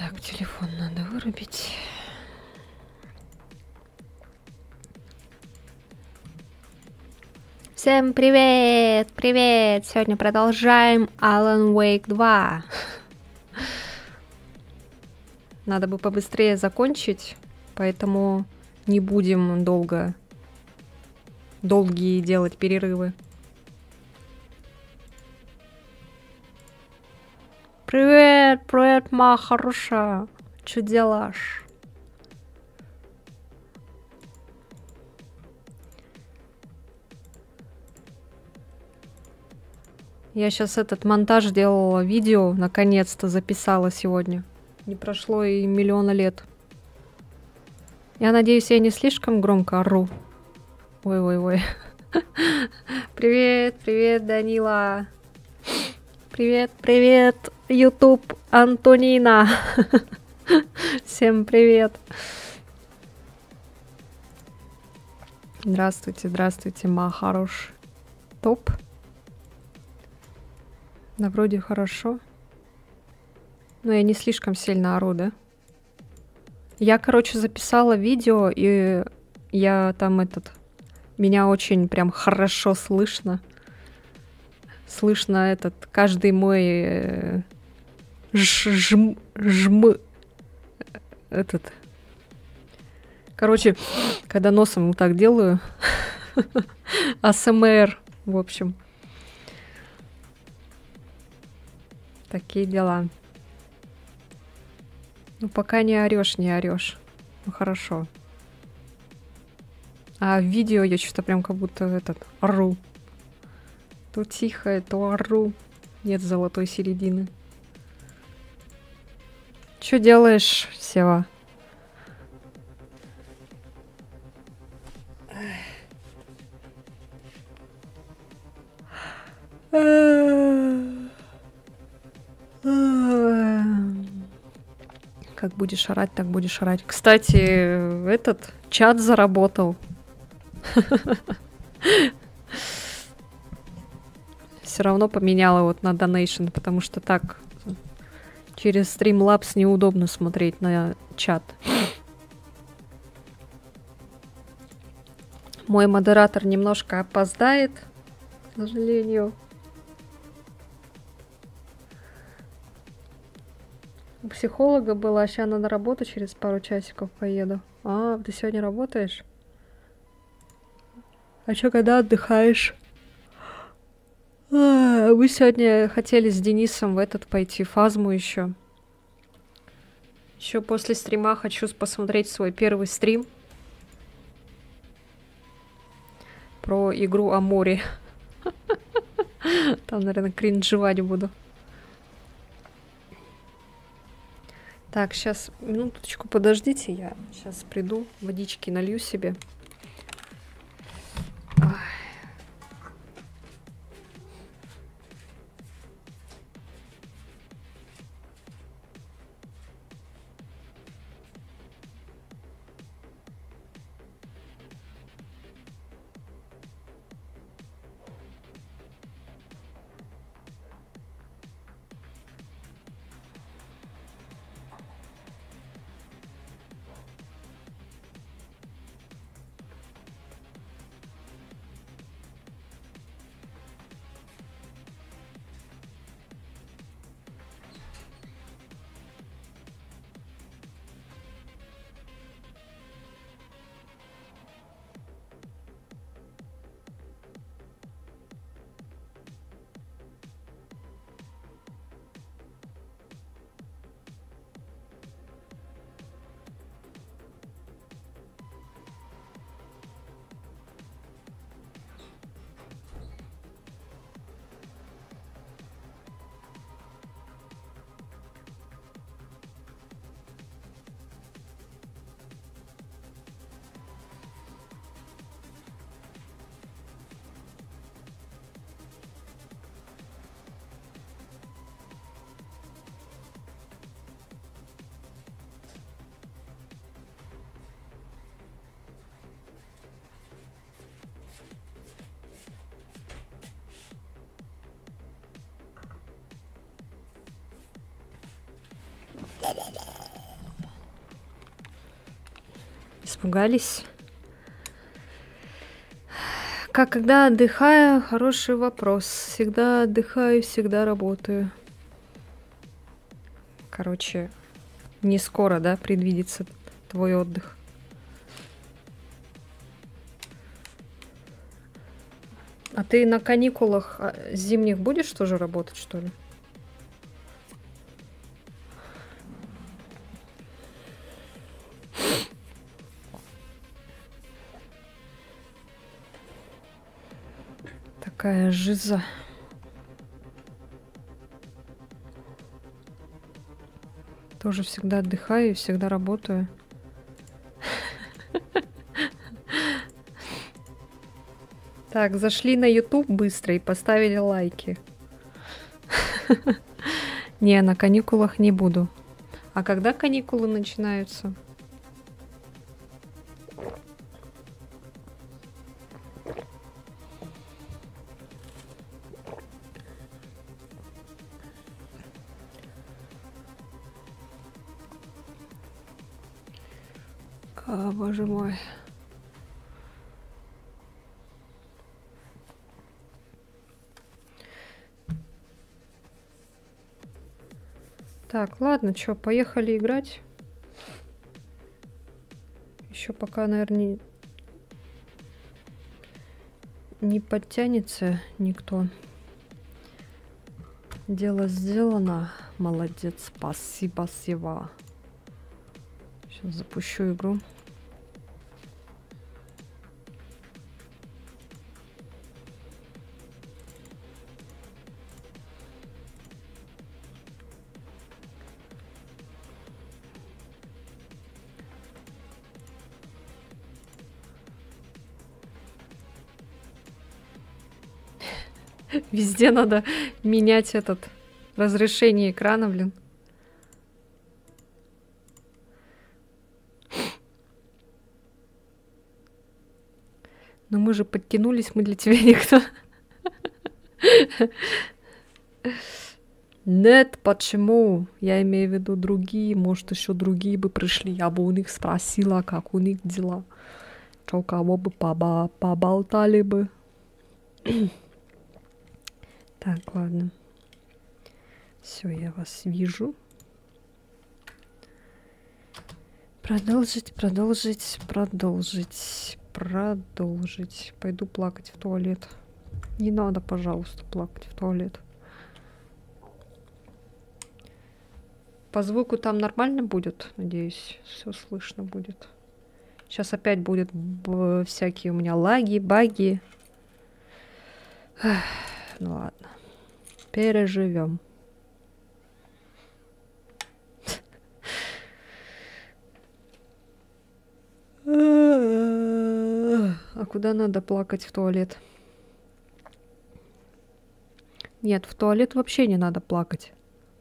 Так, телефон надо вырубить. Всем привет! Привет! Сегодня продолжаем Alan Wake 2. Надо бы побыстрее закончить, поэтому не будем долгие делать перерывы. Привет! Привет, моя хорошая! Что делаешь? Я сейчас этот монтаж делала, видео наконец-то записала сегодня. Не прошло и миллиона лет. Я надеюсь, я не слишком громко ору. Ой-ой-ой. Привет, привет, Данила. Привет, привет, YouTube Антонина. Всем привет. Здравствуйте, здравствуйте, моя хорош. Топ. Да, вроде хорошо. Но я не слишком сильно ору, да? Я, короче, записала видео, и я там меня очень прям хорошо слышно. Слышно каждый мой Короче, когда носом вот так делаю. АСМР, в общем. Такие дела. Ну, пока не орешь, не орешь. Ну, хорошо. А в видео я что-то прям как будто ору. То тихо, то ору. Нет золотой середины. Что делаешь, Сева? Как будешь орать, так будешь орать. Кстати, этот чат заработал. Все равно поменяла вот на Donation, потому что так через Streamlabs неудобно смотреть на чат. Мой модератор немножко опоздает, к сожалению. У психолога была, сейчас на работу через пару часиков поеду. А, ты сегодня работаешь? А чё, когда отдыхаешь? Мы сегодня хотели с Денисом в пойти, Фазму еще. Еще после стрима хочу посмотреть свой первый стрим про игру о море. Там, наверное, кринжевать буду. Так, сейчас, минуточку, подождите, я сейчас приду, водички налью себе. Ой. Испугались? Как, когда отдыхаю? Хороший вопрос. Всегда отдыхаю, всегда работаю. Короче, не скоро, да, предвидится твой отдых. А ты на каникулах зимних будешь тоже работать, что ли? Такая жиза. Тоже всегда отдыхаю и всегда работаю. Так, зашли на YouTube быстро и поставили лайки. Не, на каникулах не буду. А когда каникулы начинаются? Боже мой. Так, ладно, что, поехали играть. Еще пока, наверное, не подтянется никто. Дело сделано. Молодец, спасибо, Сева. Сейчас запущу игру. Везде надо менять этот разрешение экрана, блин. Но мы же подтянулись, мы для тебя никто. Нет, почему? Я имею в виду другие, может, еще другие бы пришли. Я бы у них спросила, как у них дела. Что, кого бы поболтали бы. Так, ладно. Все, я вас вижу. Продолжить. Пойду плакать в туалет. Не надо, пожалуйста, плакать в туалет. По звуку там нормально будет, надеюсь, все слышно будет. Сейчас опять будет всякие у меня лаги, баги. Ну ладно. Переживем. А куда надо плакать в туалет? Нет, в туалет вообще не надо плакать.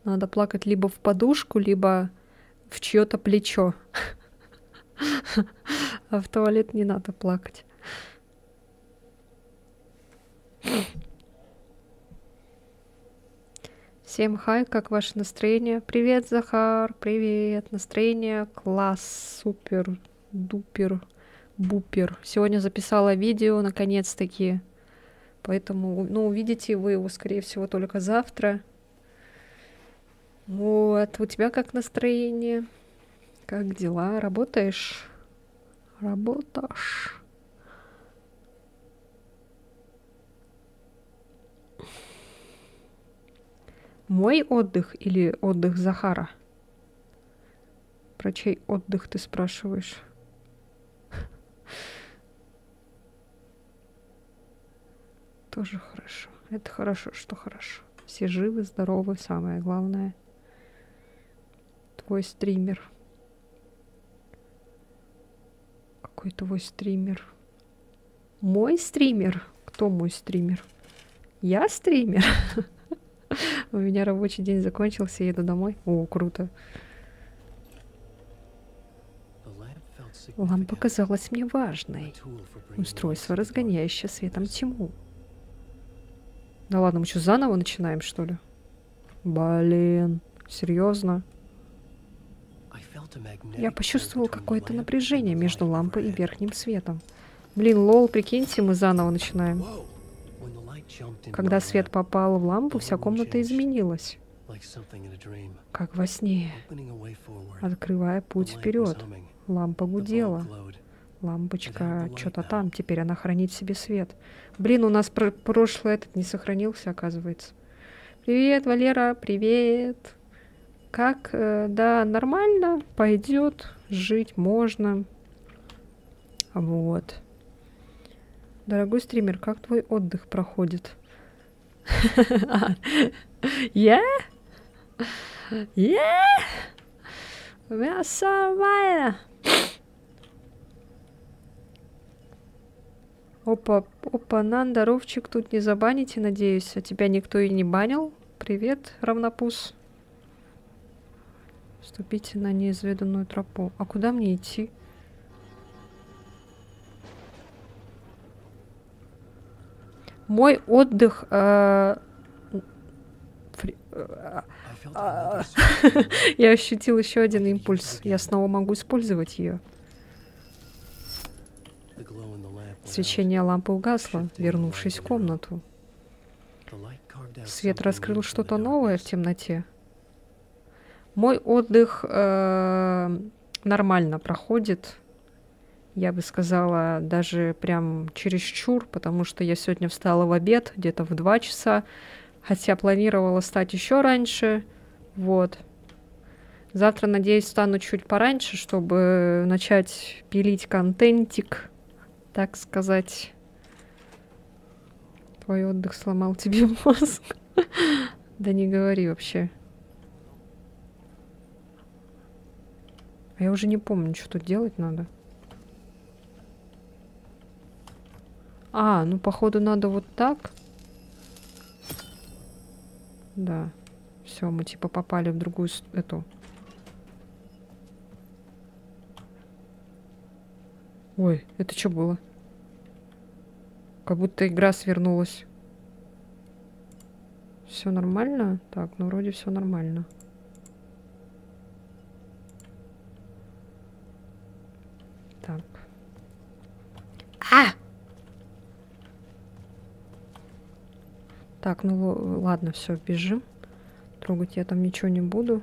Надо плакать либо в подушку, либо в чье-то плечо. А в туалет не надо плакать. Всем хай, как ваше настроение? Привет, Захар, привет. Настроение класс, супер, дупер, бупер. Сегодня записала видео, наконец-таки. Поэтому, ну, увидите вы его, скорее всего, только завтра. Вот, у тебя как настроение? Как дела? Работаешь? Работаешь? Мой отдых или отдых Захара? Про чей отдых ты спрашиваешь? Тоже хорошо. Это хорошо, что хорошо. Все живы, здоровы, самое главное. Твой стример. Какой твой стример? Мой стример? Кто мой стример? Я стример? У меня рабочий день закончился, еду домой. О, круто. Лампа показалась мне важной. Устройство, разгоняющее светом тьму. Да ладно, мы что, заново начинаем, что ли? Блин, серьезно? Я почувствовал какое-то напряжение между лампой и верхним светом. Блин, лол, прикиньте, мы заново начинаем. Когда свет попал в лампу, вся комната изменилась. Как во сне. Открывая путь вперед. Лампа гудела. Лампочка что-то там, теперь она хранит в себе свет. Блин, у нас прошлый этот не сохранился, оказывается. Привет, Валера, привет. Как? Да, нормально, пойдет, жить можно. Вот. Дорогой стример, как твой отдых проходит? Я? У меня все нормально. Опа, здоровчик, тут не забаните, надеюсь. А тебя никто и не банил? Привет, равнопус. Вступите на неизведанную тропу. А куда мне идти? Мой отдых... Я ощутил еще один импульс. Я снова могу использовать ее. Свечение лампы угасло, вернувшись в комнату. Свет раскрыл что-то новое в темноте. Мой отдых нормально проходит. Я бы сказала, даже прям чересчур, потому что я сегодня встала в обед, где-то в 2 часа, хотя планировала встать еще раньше. Вот. Завтра, надеюсь, встану чуть пораньше, чтобы начать пилить контентик, так сказать. Твой отдых сломал тебе мозг. Да не говори вообще. А я уже не помню, что тут делать надо. А, ну походу надо вот так. Да. Все, мы типа попали в другую эту. Ой, это что было? Как будто игра свернулась. Все нормально? Так, ну вроде все нормально. Так. А! Так, ну ладно, все, бежим. Трогать я там ничего не буду.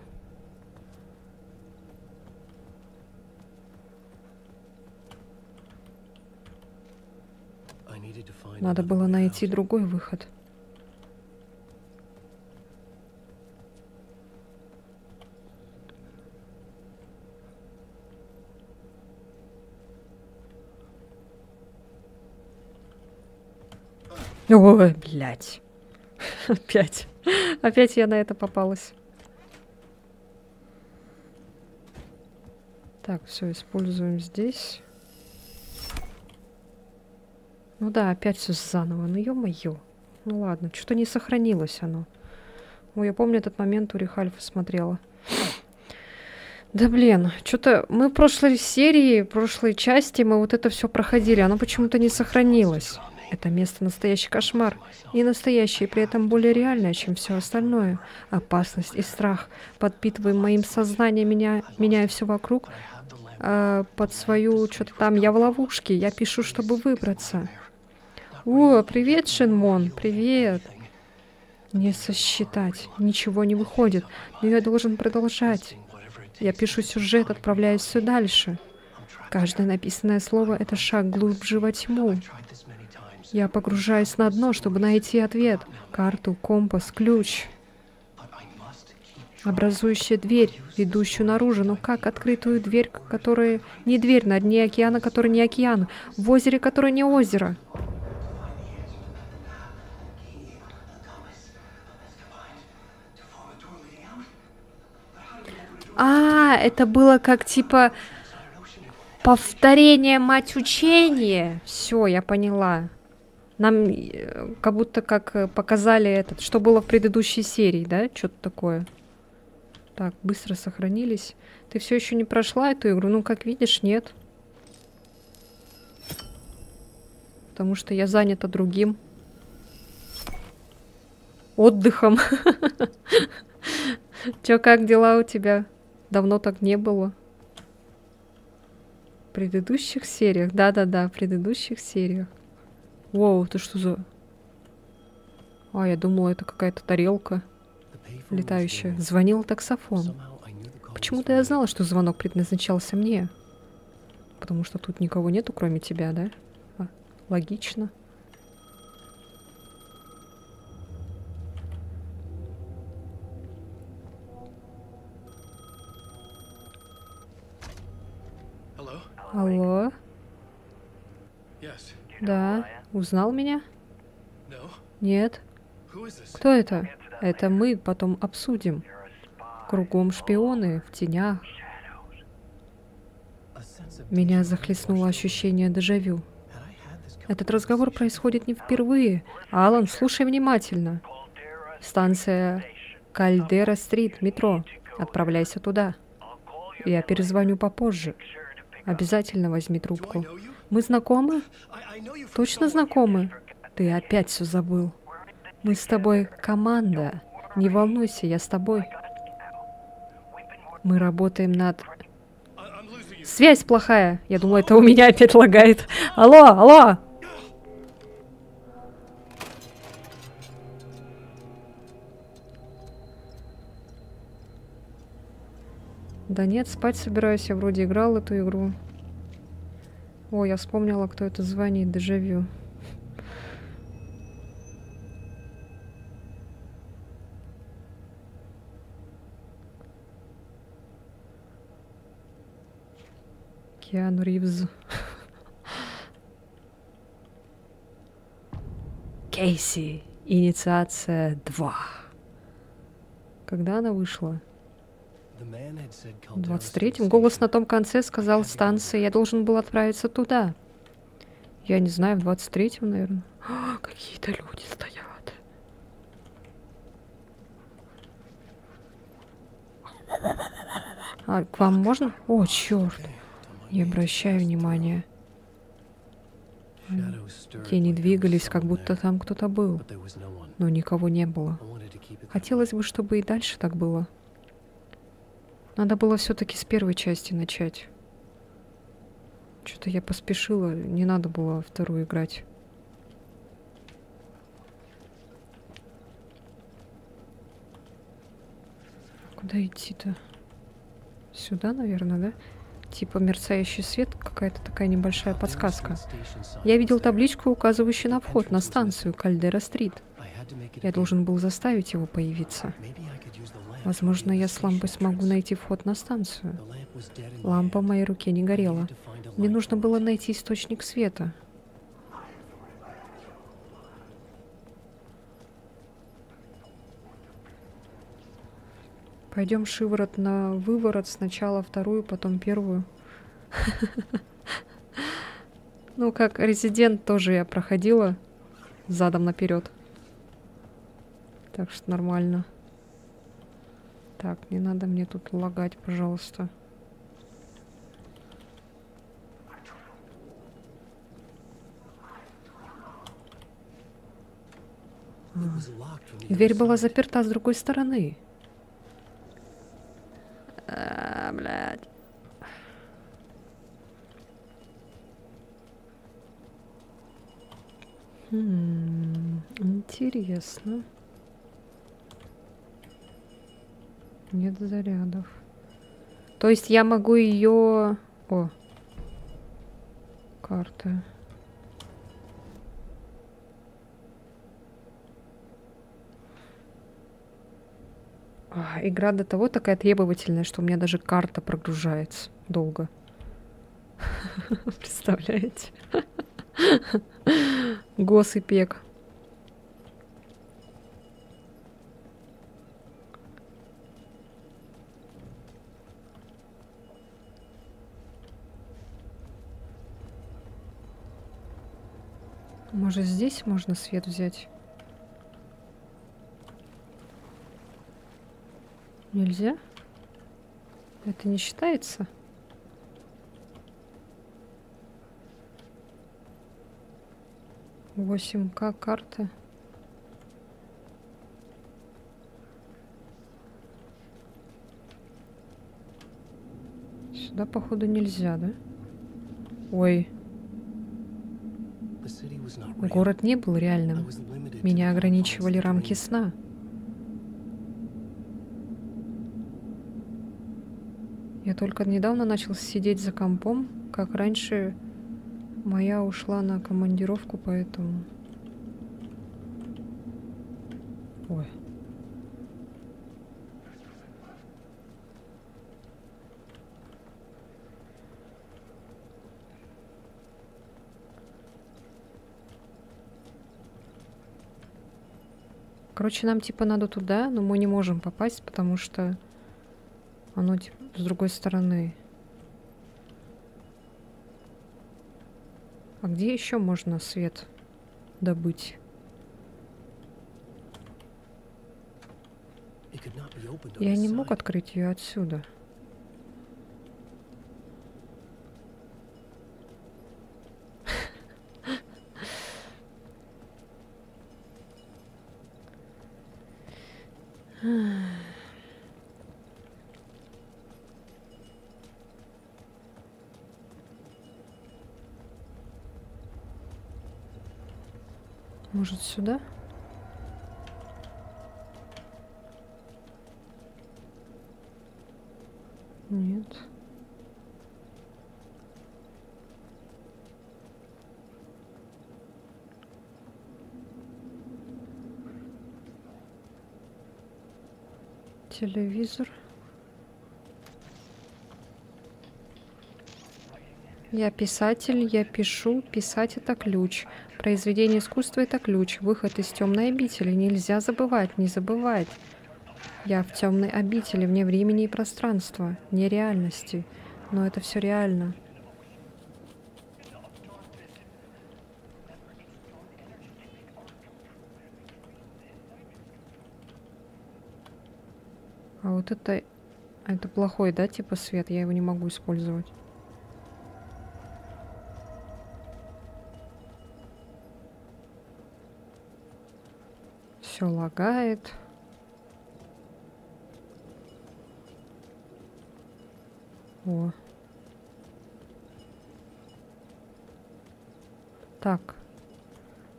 Надо было найти другой выход. Ой, блядь. Опять. Опять я на это попалась. Так, все, используем здесь. Ну да, опять все заново. Ну ё-моё. Ну ладно, что-то не сохранилось оно. Ой, я помню этот момент у Рихальфа смотрела. Да блин, что-то мы в прошлой серии, в прошлой части мы вот это все проходили, оно почему-то не сохранилось. Это место настоящий кошмар. И настоящее, при этом более реальное, чем все остальное. Опасность и страх, подпитывая моим сознанием, меняя все вокруг, под свою что-то там. Я в ловушке, я пишу, чтобы выбраться. О, привет, Шинмон, привет. Не сосчитать, ничего не выходит, но я должен продолжать. Я пишу сюжет, отправляюсь все дальше. Каждое написанное слово — это шаг глубже во тьму. Я погружаюсь на дно, чтобы найти ответ. Карту, компас, ключ. Образующая дверь, ведущую наружу. Но как открытую дверь, которая не дверь, на дне океана, который не океан, в озере, которое не озеро? А, это было как типа повторение мать учения. Все, я поняла. Нам как будто как показали этот, что было в предыдущей серии, да? Что-то такое. Так, быстро сохранились. Ты все еще не прошла эту игру? Ну, как видишь, нет. Потому что я занята другим. Отдыхом. Чё, как дела у тебя? Давно так не было. предыдущих сериях. Да-да-да, в предыдущих сериях. Воу, это что за... А, я думала, это какая-то тарелка летающая. Звонил таксофон. Почему-то я знала, что звонок предназначался мне. Потому что тут никого нету, кроме тебя, да? А, логично. Алло? Да. Узнал меня? Нет. Кто это? Это мы потом обсудим. Кругом шпионы, в тенях. Меня захлестнуло ощущение дежавю. Этот разговор происходит не впервые. Алан, слушай внимательно. Станция Кальдера-стрит, метро. Отправляйся туда. Я перезвоню попозже. Обязательно возьми трубку. Мы знакомы? Точно знакомы? Ты опять все забыл. Мы с тобой команда. Не волнуйся, я с тобой. Мы работаем над... Связь плохая. Я думала, это у меня опять лагает. Алло, алло! Да нет, спать собираюсь. Я вроде играл эту игру. О, я вспомнила, кто это звонит. Дежавю. Киану Ривз. Кейси. Инициация 2. Когда она вышла? В 23-м. Голос на том конце сказал станции, я должен был отправиться туда. Я не знаю, в 23-м, наверное. Какие-то люди стоят. А к вам можно? О, черт. Не обращаю внимания. Тени двигались, как будто там кто-то был. Но никого не было. Хотелось бы, чтобы и дальше так было. Надо было все-таки с первой части начать. Что-то я поспешила, не надо было вторую играть. Куда идти-то? Сюда, наверное, да? Типа мерцающий свет, какая-то такая небольшая подсказка. Я видел табличку, указывающую на вход на станцию Кальдера-стрит. Я должен был заставить его появиться. Возможно, я с лампой смогу найти вход на станцию. Лампа в моей руке не горела. Мне нужно было найти источник света. Пойдем шиворот на выворот. Сначала вторую, потом первую. Ну, как Резидент тоже я проходила задом наперед. Так что нормально. Так, не надо мне тут лагать, пожалуйста. Дверь была заперта с другой стороны. Блядь. Интересно. Нет зарядов. То есть я могу ее... О. Карта. Игра до того такая требовательная, что у меня даже карта прогружается долго. Представляете? Гос и пек. Может, здесь можно свет взять? Нельзя? Это не считается? Восемь К карта. Сюда, походу, нельзя, да? Ой, город не был реальным. Меня ограничивали рамки сна. Я только недавно начал сидеть за компом, как раньше моя ушла на командировку, поэтому... Ой. Короче, нам типа надо туда, но мы не можем попасть, потому что оно типа с другой стороны. А где еще можно свет добыть? Я не мог открыть ее отсюда. Может, сюда? Нет. Телевизор. Я писатель, я пишу. Писать — это ключ. Произведение искусства — это ключ. Выход из темной обители. Нельзя забывать, не забывать. Я в темной обители, вне времени и пространства, не реальности. Но это все реально. А вот это... Это плохой, да, типа свет? Я его не могу использовать. Все лагает. О. Так.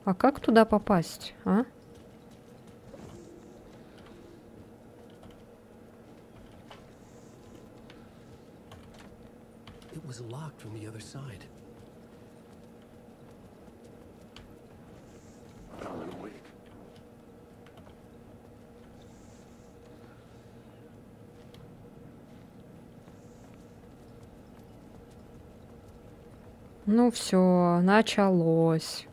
А как туда попасть, а? Ну все, началось.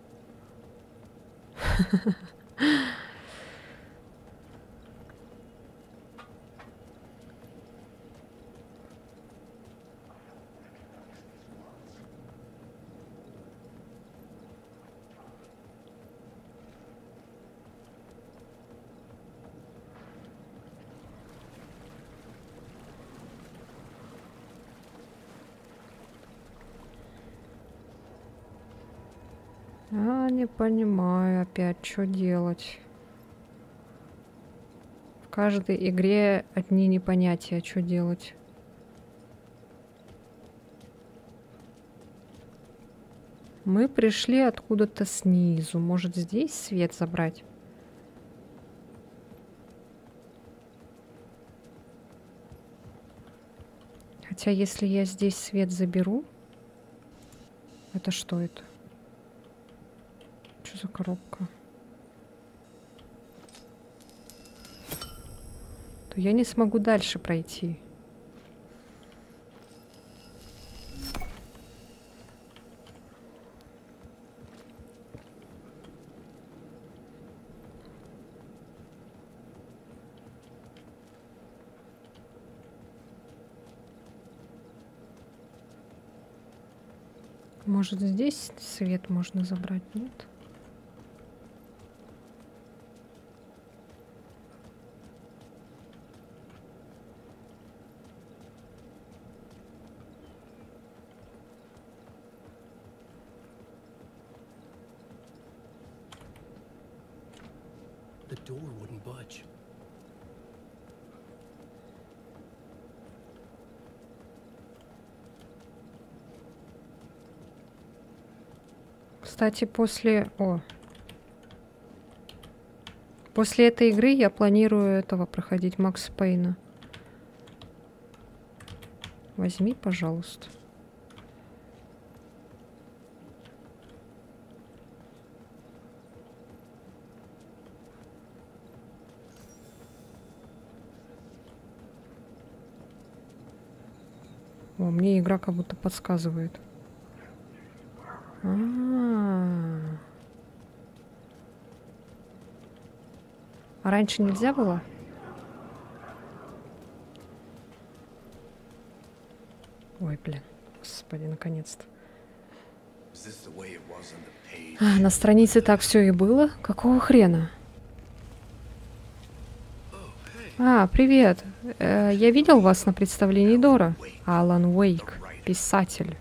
Не понимаю опять, что делать. В каждой игре одни непонятия, что делать. Мы пришли откуда-то снизу. Может, здесь свет забрать? Хотя, если я здесь свет заберу... Это что это? Что за коробка? То я не смогу дальше пройти. Может, здесь свет можно забрать, нет? The door wouldn't budge. Кстати, после этой игры я планирую проходить Макс Пейна. Возьми, пожалуйста. О, мне игра как будто подсказывает. А раньше нельзя было? Ой, блин. Господи, наконец-то. На странице так все и было? Какого хрена? Привет. Я видел вас на представлении Дора. Алан Уэйк, писатель.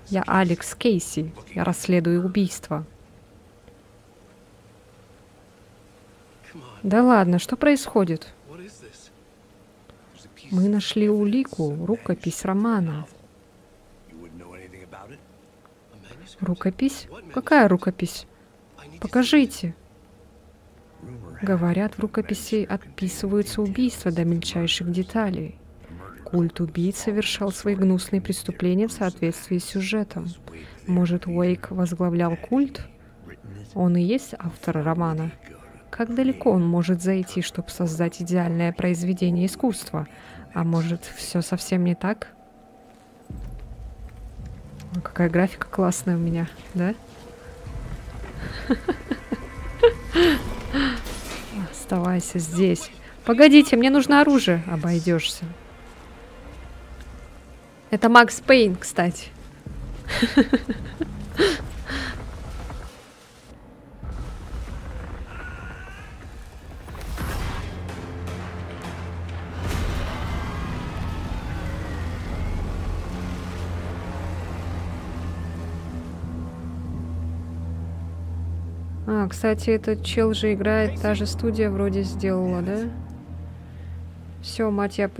Я Алекс Кейси. Я расследую убийство. Да ладно, что происходит? Мы нашли улику, рукопись романа. Рукопись? Какая рукопись? Покажите. Говорят, в рукописи описываются убийства до мельчайших деталей. Культ убийц совершал свои гнусные преступления в соответствии с сюжетом. Может, Уэйк возглавлял культ? Он и есть автор романа. Как далеко он может зайти, чтобы создать идеальное произведение искусства? А может, все совсем не так? Какая графика классная у меня, да? Оставайся здесь. Погодите, мне нужно оружие. Обойдешься. Это Макс Пейн, кстати. Кстати, этот чел же играет, та же студия вроде сделала, да? Все, мать, я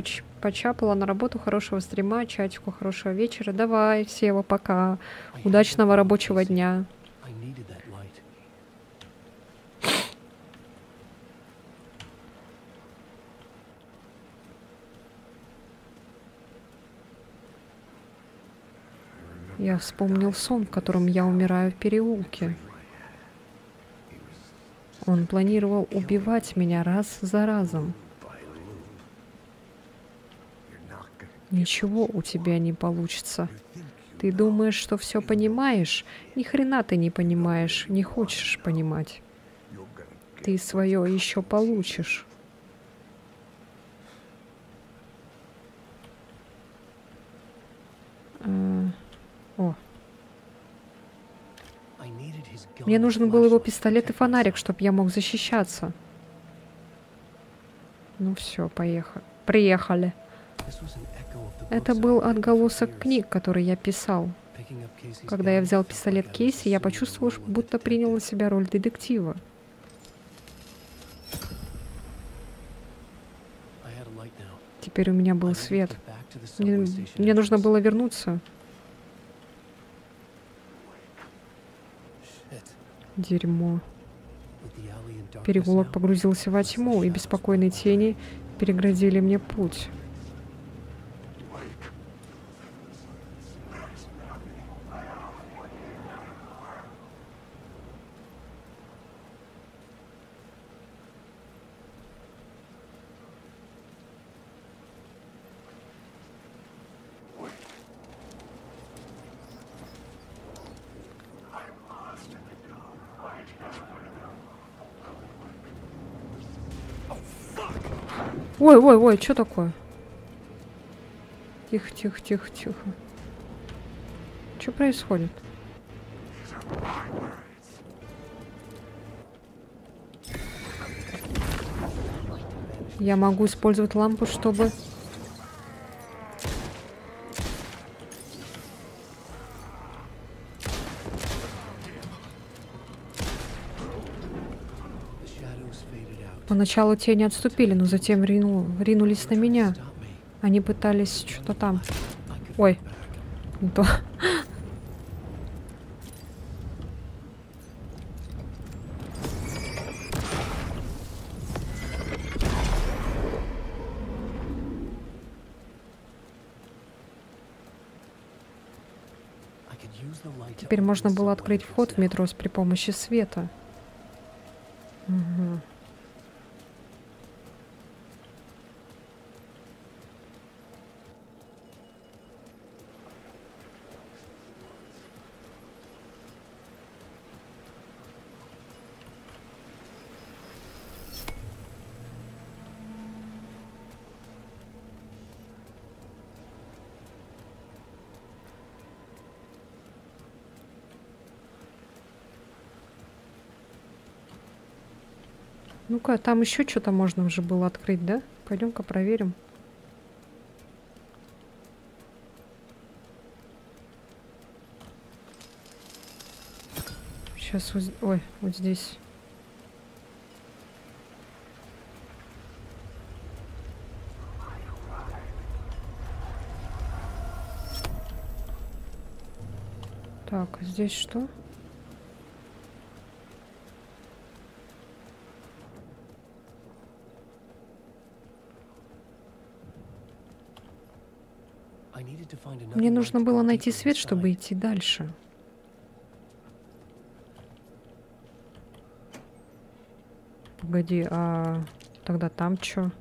почапала на работу. Хорошего стрима, чатику, хорошего вечера. Давай, Сева, пока. Удачного рабочего дня. Я вспомнил сон, в котором я умираю в переулке. Он планировал убивать меня раз за разом. Ничего у тебя не получится. Ты думаешь, что все понимаешь? Ни хрена ты не понимаешь, не хочешь понимать. Ты свое еще получишь. Мне нужен был его пистолет и фонарик, чтобы я мог защищаться. Ну все, приехали. Это был отголосок книг, которые я писал. Когда я взял пистолет Кейси, я почувствовал, будто принял на себя роль детектива. Теперь у меня был свет. Мне нужно было вернуться. Дерьмо. Переулок погрузился во тьму, и беспокойные тени переградили мне путь. Ой, что такое? Тихо. Что происходит? Я могу использовать лампу, чтобы... Поначалу тени отступили, но затем ринулись на меня. Они пытались что-то там. Ой, не то. Теперь можно было открыть вход в метро при помощи света. Угу. Ну-ка, там еще что-то можно уже было открыть, да? Пойдем-ка проверим. Сейчас, ой, вот здесь. Так, здесь что? Мне нужно было найти свет, чтобы идти дальше. Погоди, а тогда там что?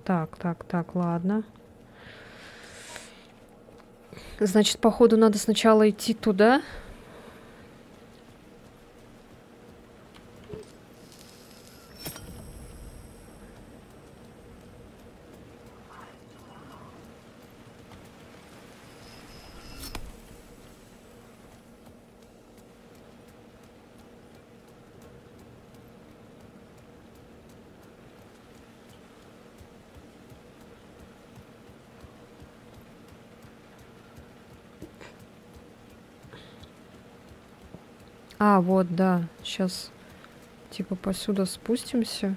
Так, ладно. Значит, походу, надо сначала идти туда. А, вот, да. Сейчас типа посюда спустимся.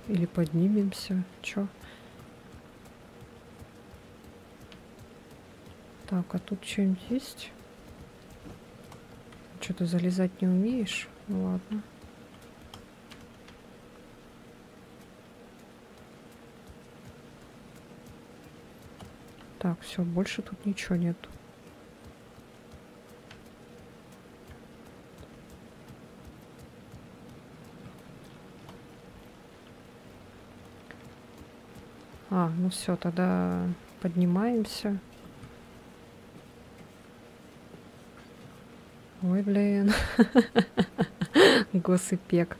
Или поднимемся. Чё? Так, а тут что-нибудь есть? Что, ты залезать не умеешь? Ну ладно. Так, все, больше тут ничего нету. А, ну все, тогда поднимаемся. Ой, блин. Госипек.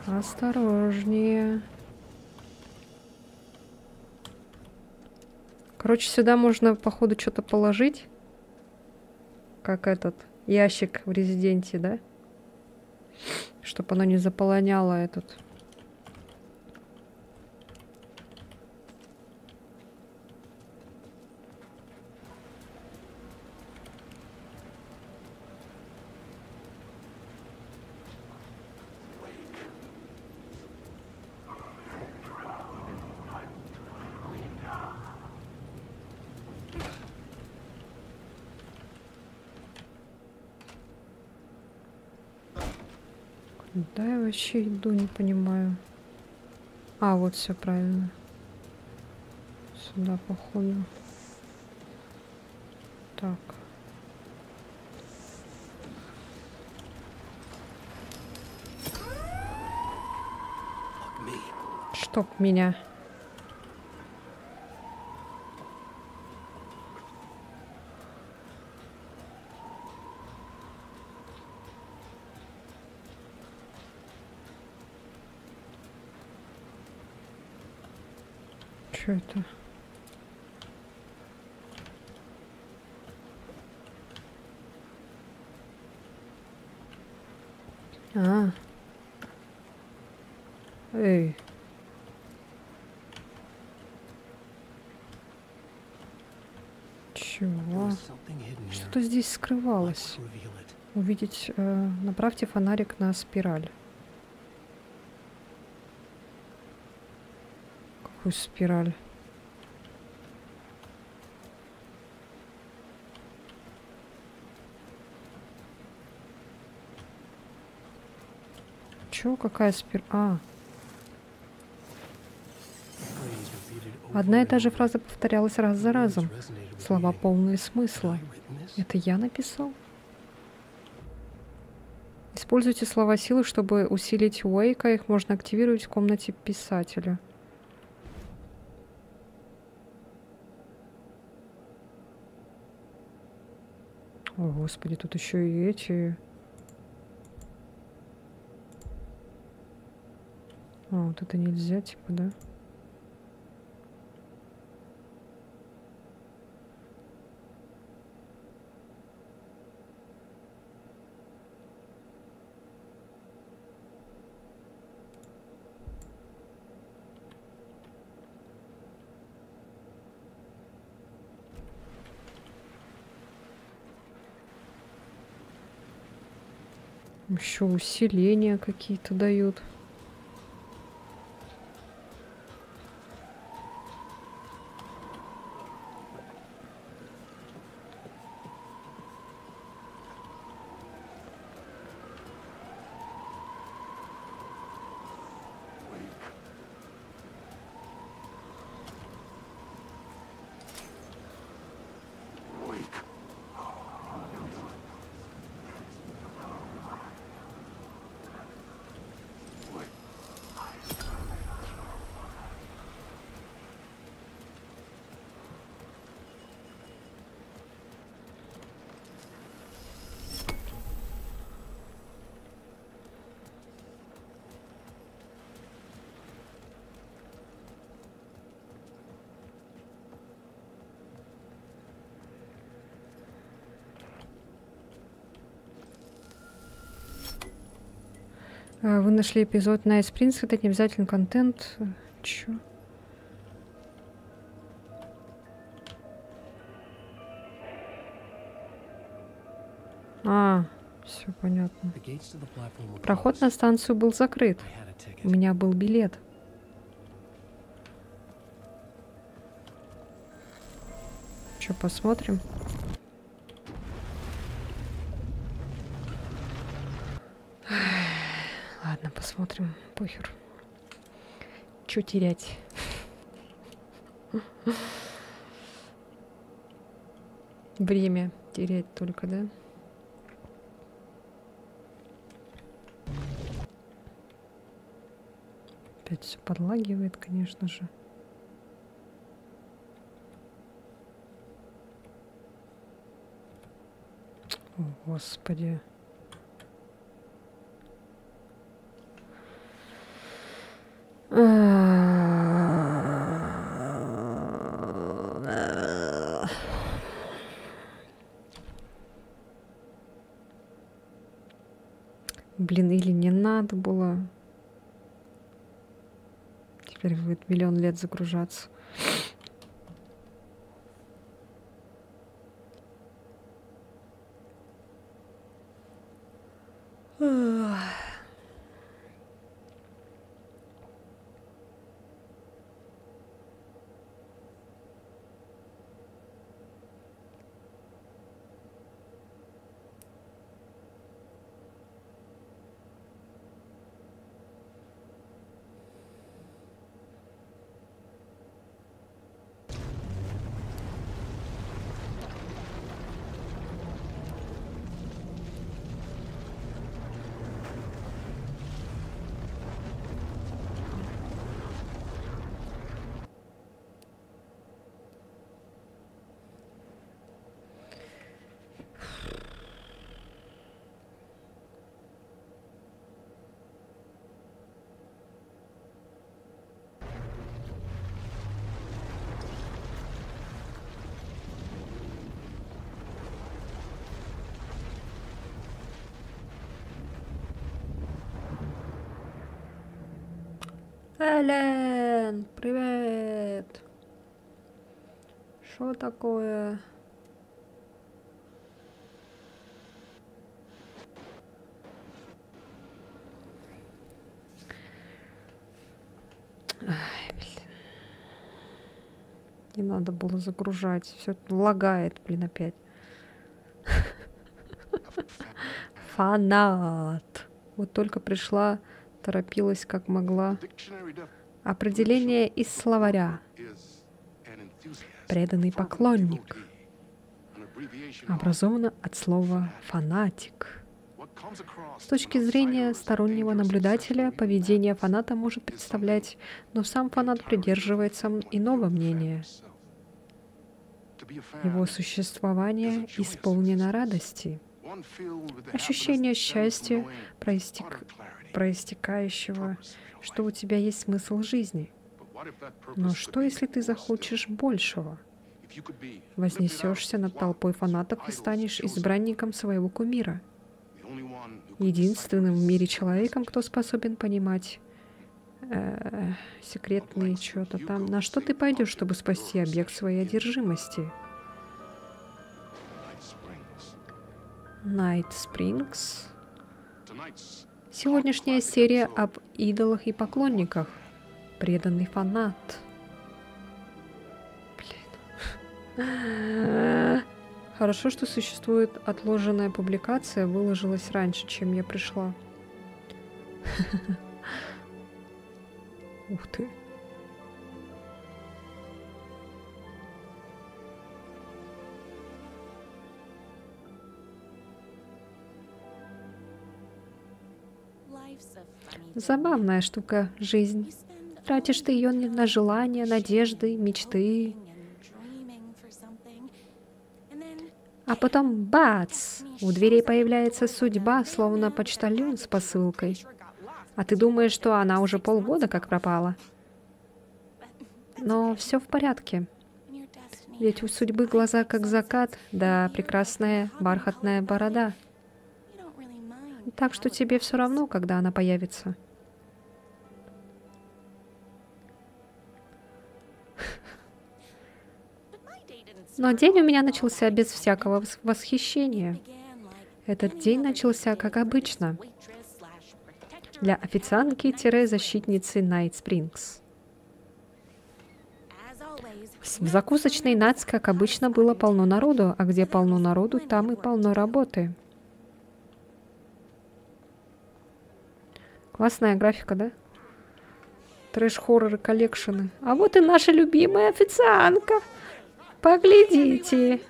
Осторожнее. Короче, сюда можно, походу, что-то положить. Как этот ящик в Резиденте, да? Чтобы оно не заполоняло этот. Да, я вообще иду, не понимаю. А, вот все правильно. Сюда, походу. Так. Чтоб меня. Что это? А. Эй. Чего? Что-то здесь скрывалось. Увидеть... направьте фонарик на спираль. какую спираль? Чё, какая спираль? А. Одна и та же фраза повторялась раз за разом. Слова полные смысла. Это я написал? Используйте слова силы, чтобы усилить Уэйка. Их можно активировать в комнате писателя. О, господи, тут еще и эти... А, вот это нельзя, типа, да? Еще усиления какие-то дают. Вы нашли эпизод Night Prince, это не обязательно контент. Чё? А, все понятно. Проход на станцию был закрыт. У меня был билет. Что, посмотрим? Ладно, посмотрим. Похер. Чё терять? Время терять только, да? Опять все подлагивает, конечно же. О, Господи. Блин, или не надо было. Теперь будет миллион лет загружаться. Элен, привет! Что такое? Ай, блин. Не надо было загружать. Все лагает, блин, опять. Фанат. Вот только пришла, торопилась как могла. Определение из словаря. Преданный поклонник. Образовано от слова «фанатик». С точки зрения стороннего наблюдателя, поведение фаната может представлять, но сам фанат придерживается иного мнения. Его существование исполнено радости, ощущение счастья, проистекающего, что у тебя есть смысл жизни. Но что, если ты захочешь большего? Вознесешься над толпой фанатов и станешь избранником своего кумира, единственным в мире человеком, кто способен понимать секретные что-то там. На что ты пойдешь, чтобы спасти объект своей одержимости? Night Springs. Сегодняшняя серия об идолах и поклонниках. Преданный фанат. Блин. Хорошо, что существует отложенная публикация, выложилась раньше, чем я пришла. Ух ты. Забавная штука — жизнь. Тратишь ты ее на желания, надежды, мечты. А потом бац! У дверей появляется судьба, словно почтальон с посылкой. А ты думаешь, что она уже полгода как пропала. Но все в порядке. Ведь у судьбы глаза как закат, да прекрасная бархатная борода. Так что тебе все равно, когда она появится. Но день у меня начался без всякого восхищения. Этот день начался как обычно. Для официантки-защитницы Night Springs. В закусочной Натс, как обычно, было полно народу, а где полно народу, там и полно работы. Классная графика, да? Трэш-хорроры, коллекшены. А вот и наша любимая официантка. Поглядите.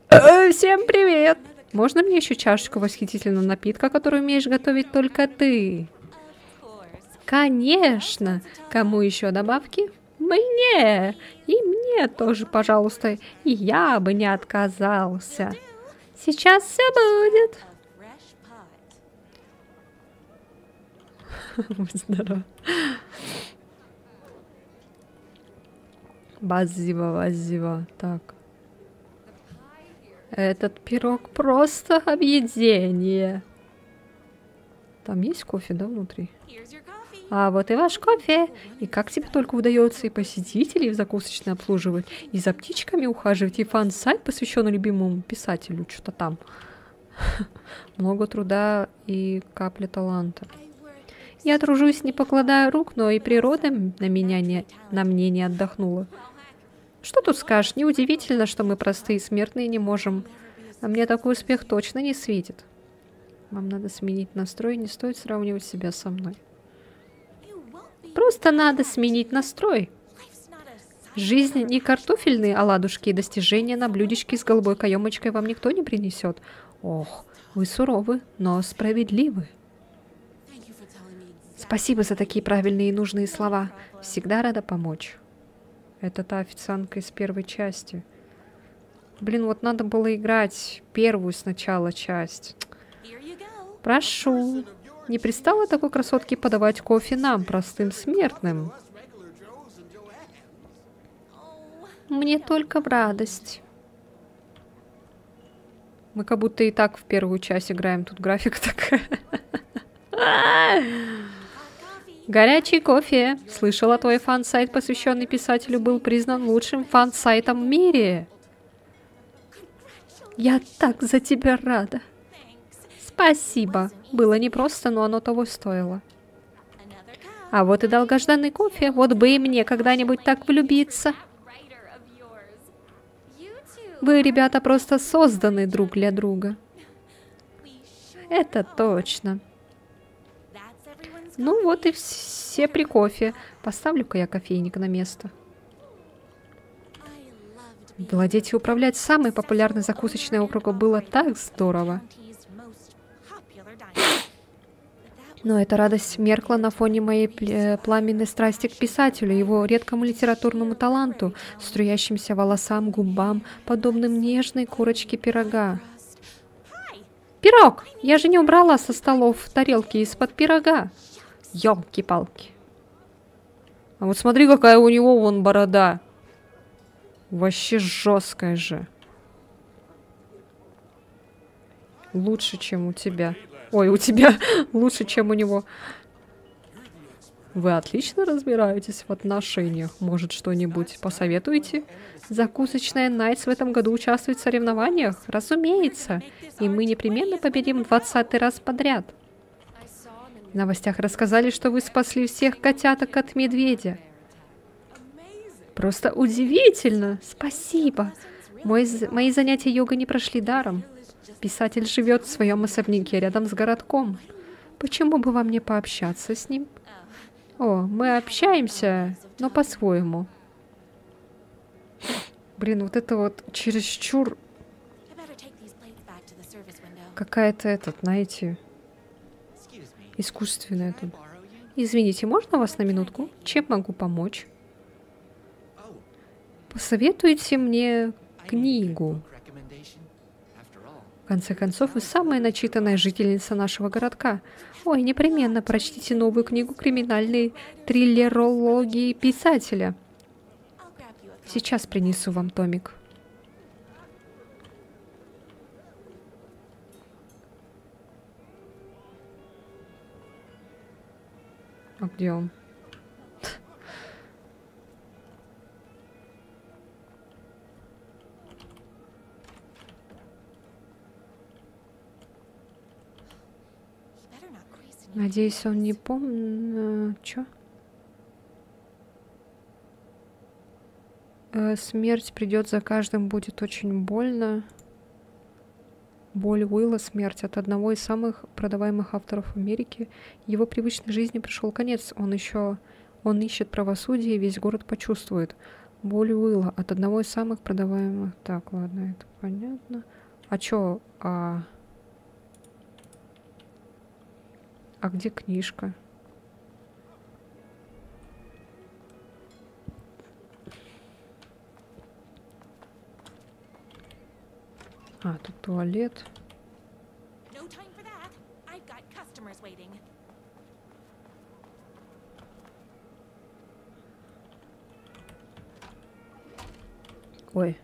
Всем привет. Можно мне еще чашечку восхитительного напитка, который умеешь готовить только ты? Конечно. Кому еще добавки? Мне. И мне тоже, пожалуйста. И я бы не отказался. Сейчас все будет. Будь здоров. Базива. Так. Этот пирог просто объедение. Там есть кофе, да, внутри? А вот и ваш кофе. И как тебе только удается и посетителей в закусочной обслуживать, и за птичками ухаживать, и фан-сайт, посвященный любимому писателю, что-то там. Много труда и капля таланта. Я тружусь, не покладая рук, но и природа на мне не отдохнула. Что тут скажешь? Неудивительно, что мы простые смертные не можем. А мне такой успех точно не светит. Вам надо сменить настрой, не стоит сравнивать себя со мной. Просто надо сменить настрой. Жизнь не картофельные оладушки и достижения на блюдечке с голубой каемочкой вам никто не принесет. Ох, вы суровы, но справедливы. Спасибо за такие правильные и нужные слова. Всегда рада помочь. Это та официантка из первой части. Блин, вот надо было играть первую сначала часть. Прошу. Не пристало такой красотке подавать кофе нам, простым смертным? Мне только в радость. Мы как будто и так в первую часть играем. Тут графика такая. Горячий кофе. Слышала, твой фан-сайт, посвященный писателю, был признан лучшим фан-сайтом в мире. Я так за тебя рада. Спасибо. Было непросто, но оно того стоило. А вот и долгожданный кофе. Вот бы и мне когда-нибудь так влюбиться. Вы, ребята, просто созданы друг для друга. Это точно. Ну вот и все при кофе. Поставлю-ка я кофейник на место. Владеть и управлять самой популярной закусочной округа было так здорово. Но эта радость меркла на фоне моей пламенной страсти к писателю, его редкому литературному таланту, струящимся волосам, губам, подобным нежной курочке пирога. Пирог! Я же не убрала со столов тарелки из-под пирога. Ёлки-палки. А вот смотри, какая у него вон борода. Вообще жесткая же. Лучше, чем у тебя. Ой, у тебя лучше, чем у него. Вы отлично разбираетесь в отношениях. Может, что-нибудь посоветуете? Закусочная Найтс в этом году участвует в соревнованиях? Разумеется. И мы непременно победим 20-й раз подряд. В новостях рассказали, что вы спасли всех котяток от медведя. Просто удивительно! Спасибо! Мои занятия йогой не прошли даром. Писатель живет в своем особняке рядом с городком. Почему бы вам не пообщаться с ним? О, мы общаемся, но по-своему. Блин, вот это вот чересчур... Какая-то, знаете, искусственная тут. Извините, можно вас на минутку? Чем могу помочь? Посоветуйте мне книгу. В конце концов, вы самая начитанная жительница нашего городка. Ой, непременно прочтите новую книгу криминальной триллерологии писателя. Сейчас принесу вам томик. А где он? Надеюсь, он не помнит... Чё? Смерть придет за каждым, будет очень больно. Боль Уилла, смерть от одного из самых продаваемых авторов в Америке. Его привычной жизни пришел конец. Он ищет правосудие, и весь город почувствует. Боль Уилла от одного из самых продаваемых... Так, ладно, это понятно. А чё? А где книжка? А, тут туалет. Ой.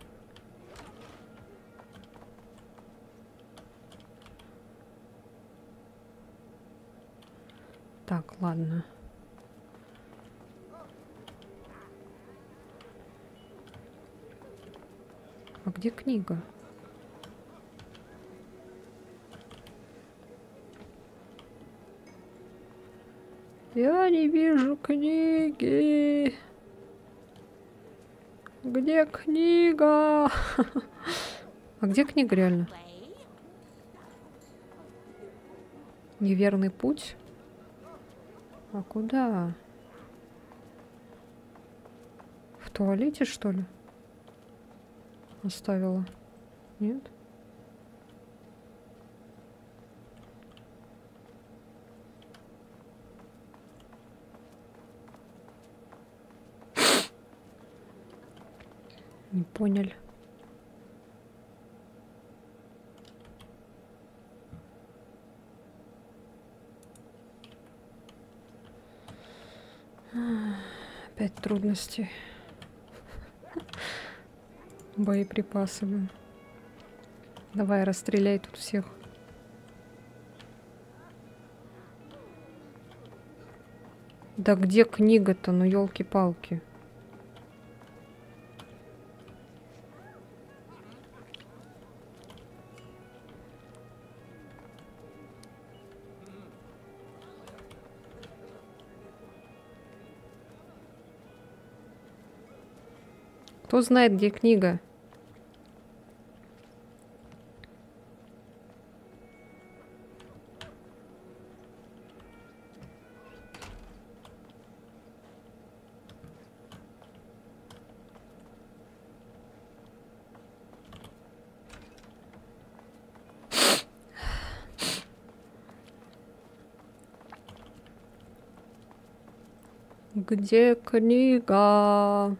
Так, ладно. А где книга? Я не вижу книги. Где книга? А где книга реально? Неверный путь? А куда? В туалете, что ли? Оставила? Нет? Не поняли. Опять трудности. Боеприпасы. Давай, расстреляй тут всех. Да где книга-то? Ну, елки-палки. Кто знает, где книга? Где книга?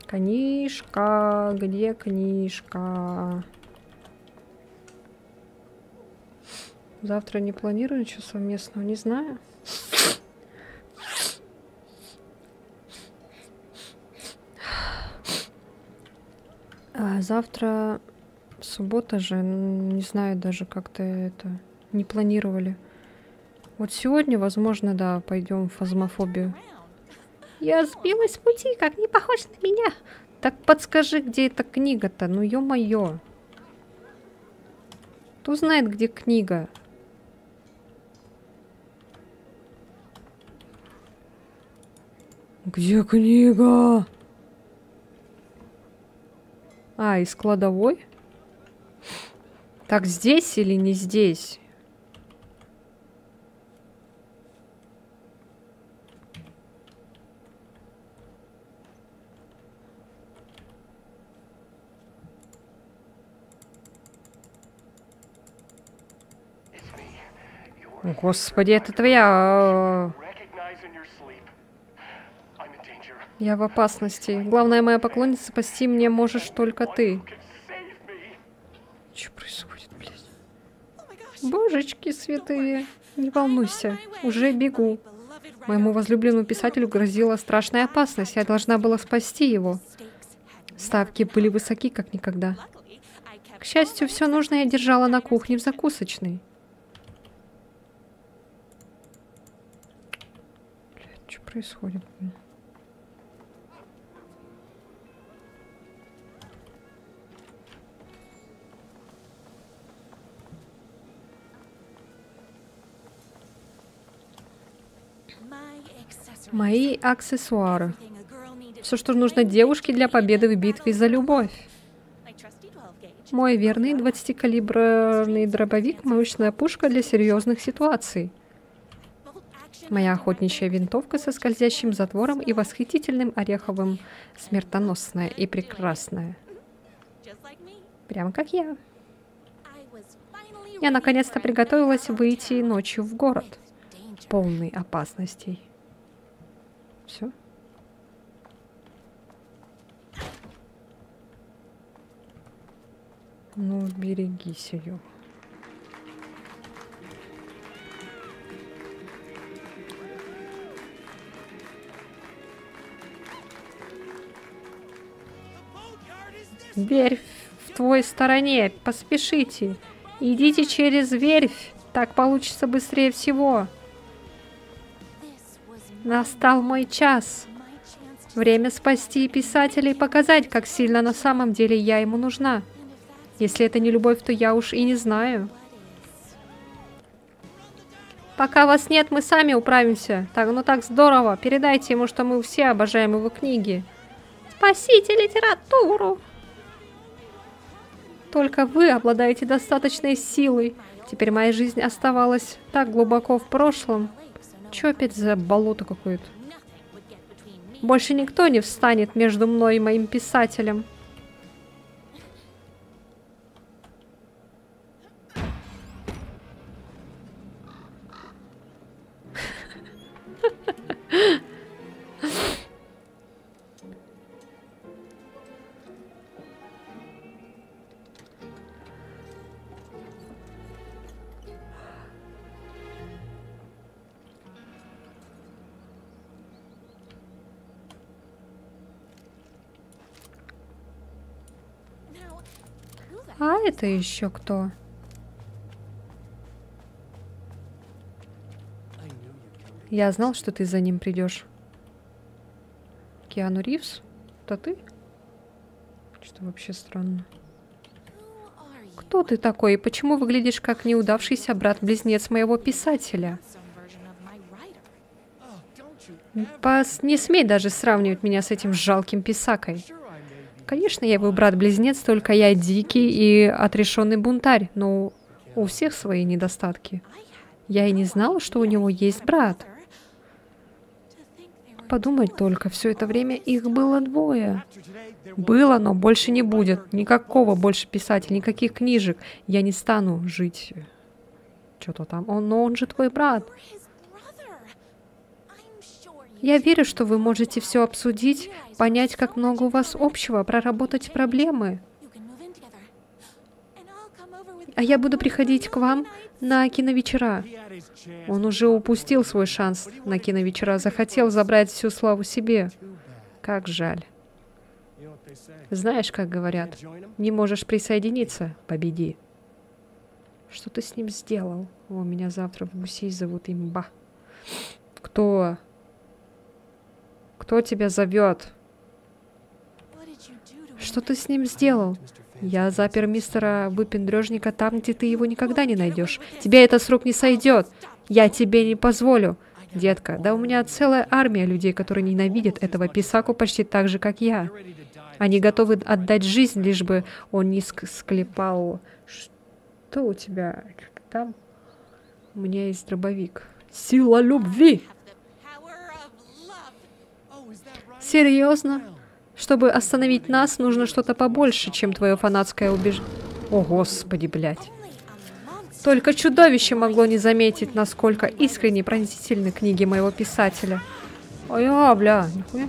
Книжка, где книжка? Завтра не планирую ничего совместного, не знаю. Завтра суббота же, не знаю даже, как-то это не планировали. Вот сегодня, возможно, да, пойдем в фазмофобию. Я сбилась с пути, как не похож на меня. Так подскажи, где эта книга-то? Ну, ё-моё. Кто знает, где книга? Где книга? Из кладовой? Так, здесь или не здесь? Господи, это твоя... Я в опасности. Главная моя поклонница, спасти мне можешь только ты. Что происходит, блядь? Божечки святые, не волнуйся, уже бегу. Моему возлюбленному писателю грозила страшная опасность, я должна была спасти его. Ставки были высоки, как никогда. К счастью, все нужное я держала на кухне в закусочной. Блядь, что происходит? Мои аксессуары. Все, что нужно девушке для победы в битве за любовь. Мой верный 20-калиберный дробовик, мощная пушка для серьезных ситуаций. Моя охотничья винтовка со скользящим затвором и восхитительным ореховым, смертоносная и прекрасная. Прям как я. Я наконец-то приготовилась выйти ночью в город, полный опасностей. Все. Ну, берегись ее. Верфь в твоей стороне. Поспешите. Идите через верфь. Так получится быстрее всего. Настал мой час. Время спасти писателя и показать, как сильно на самом деле я ему нужна. Если это не любовь, то я уж и не знаю. Пока вас нет, мы сами управимся. Так здорово. Передайте ему, что мы все обожаем его книги. Спасите литературу. Только вы обладаете достаточной силой. Теперь моя жизнь оставалась так глубоко в прошлом. Чё опять за болото какое-то? Больше никто не встанет между мной и моим писателем. А это еще кто? Я знал, что ты за ним придешь. Киану Ривз? Это ты? Что вообще странно. Кто ты такой и почему выглядишь как неудавшийся брат-близнец моего писателя? Не смей даже сравнивать меня с этим жалким писакой. Конечно, я его брат-близнец, только я дикий и отрешенный бунтарь, но у всех свои недостатки. Я и не знала, что у него есть брат. Подумать только, все это время их было двое. Было, но больше не будет. Никакого больше писателя, никаких книжек. Я не стану жить. Что-то там. Но он же твой брат. Я верю, что вы можете все обсудить, понять, как много у вас общего, проработать проблемы. А я буду приходить к вам на киновечера. Он уже упустил свой шанс на киновечера, захотел забрать всю славу себе. Как жаль. Знаешь, как говорят, не можешь присоединиться, победи. Что ты с ним сделал? О, меня завтра в гусей зовут имба. Кто? Кто тебя зовет? Что ты с ним сделал? Я запер мистера выпендрежника там, где ты его никогда не найдешь. Тебе это с рук не сойдет. Я тебе не позволю. Детка, да у меня целая армия людей, которые ненавидят этого писаку почти так же, как я. Они готовы отдать жизнь, лишь бы он не склепал. Что у тебя там? У меня есть дробовик. Сила любви! Серьезно? Чтобы остановить нас, нужно что-то побольше, чем твое фанатское убеждение. О, господи, блядь. Только чудовище могло не заметить, насколько искренне пронзительны книги моего писателя. Ой, бля, нихуя.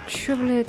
Чё, блядь?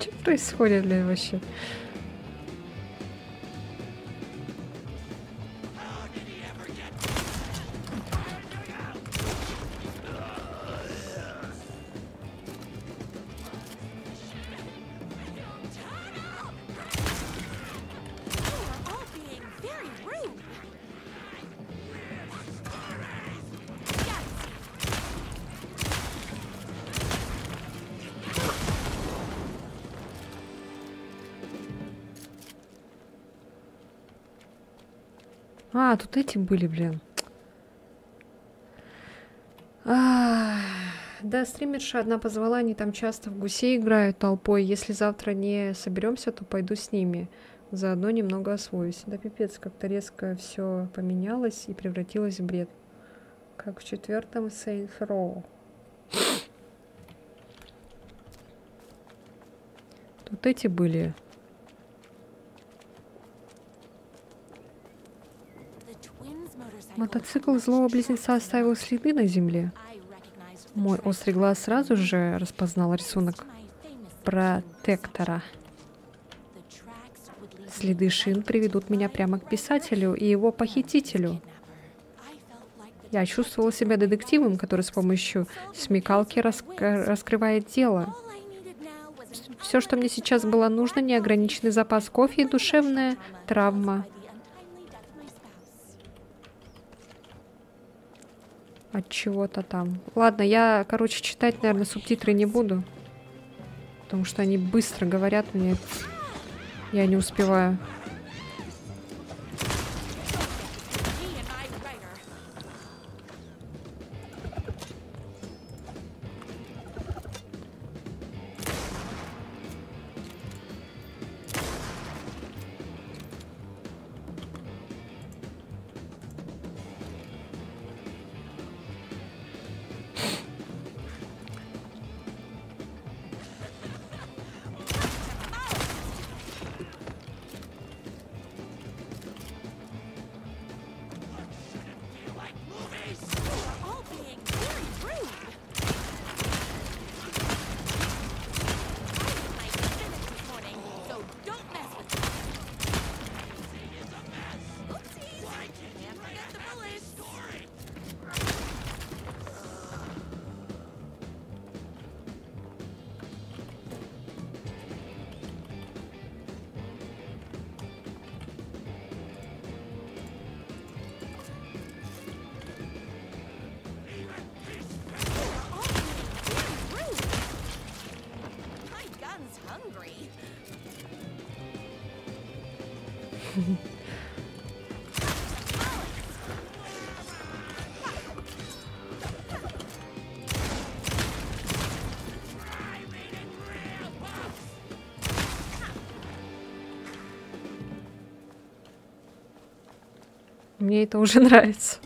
Что происходит, блин, вообще? А, тут эти были, блин. Да, стримерша одна позвала, они там часто в гусей играют толпой. Если завтра не соберемся, то пойду с ними. Заодно немного освоюсь. Да пипец, как-то резко все поменялось и превратилось в бред. Как в 4-м Saints Row. Тут эти были. Мотоцикл злого близнеца оставил следы на земле. Мой острый глаз сразу же распознал рисунок протектора. Следы шин приведут меня прямо к писателю и его похитителю. Я чувствовал себя детективом, который с помощью смекалки раскрывает дело. Все, что мне сейчас было нужно, неограниченный запас кофе и душевная травма. от чего-то там. Ладно, я, короче, читать, наверное, субтитры не буду. Потому что они быстро говорят мне. Я не успеваю. Мне это уже нравится.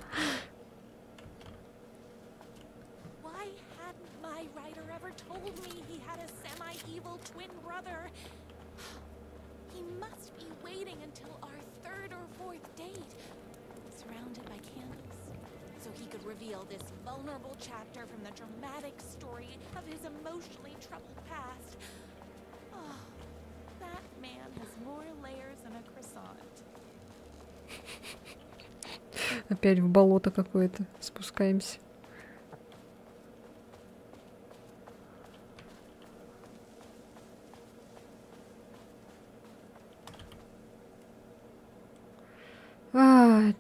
Опять в болото какое-то спускаемся.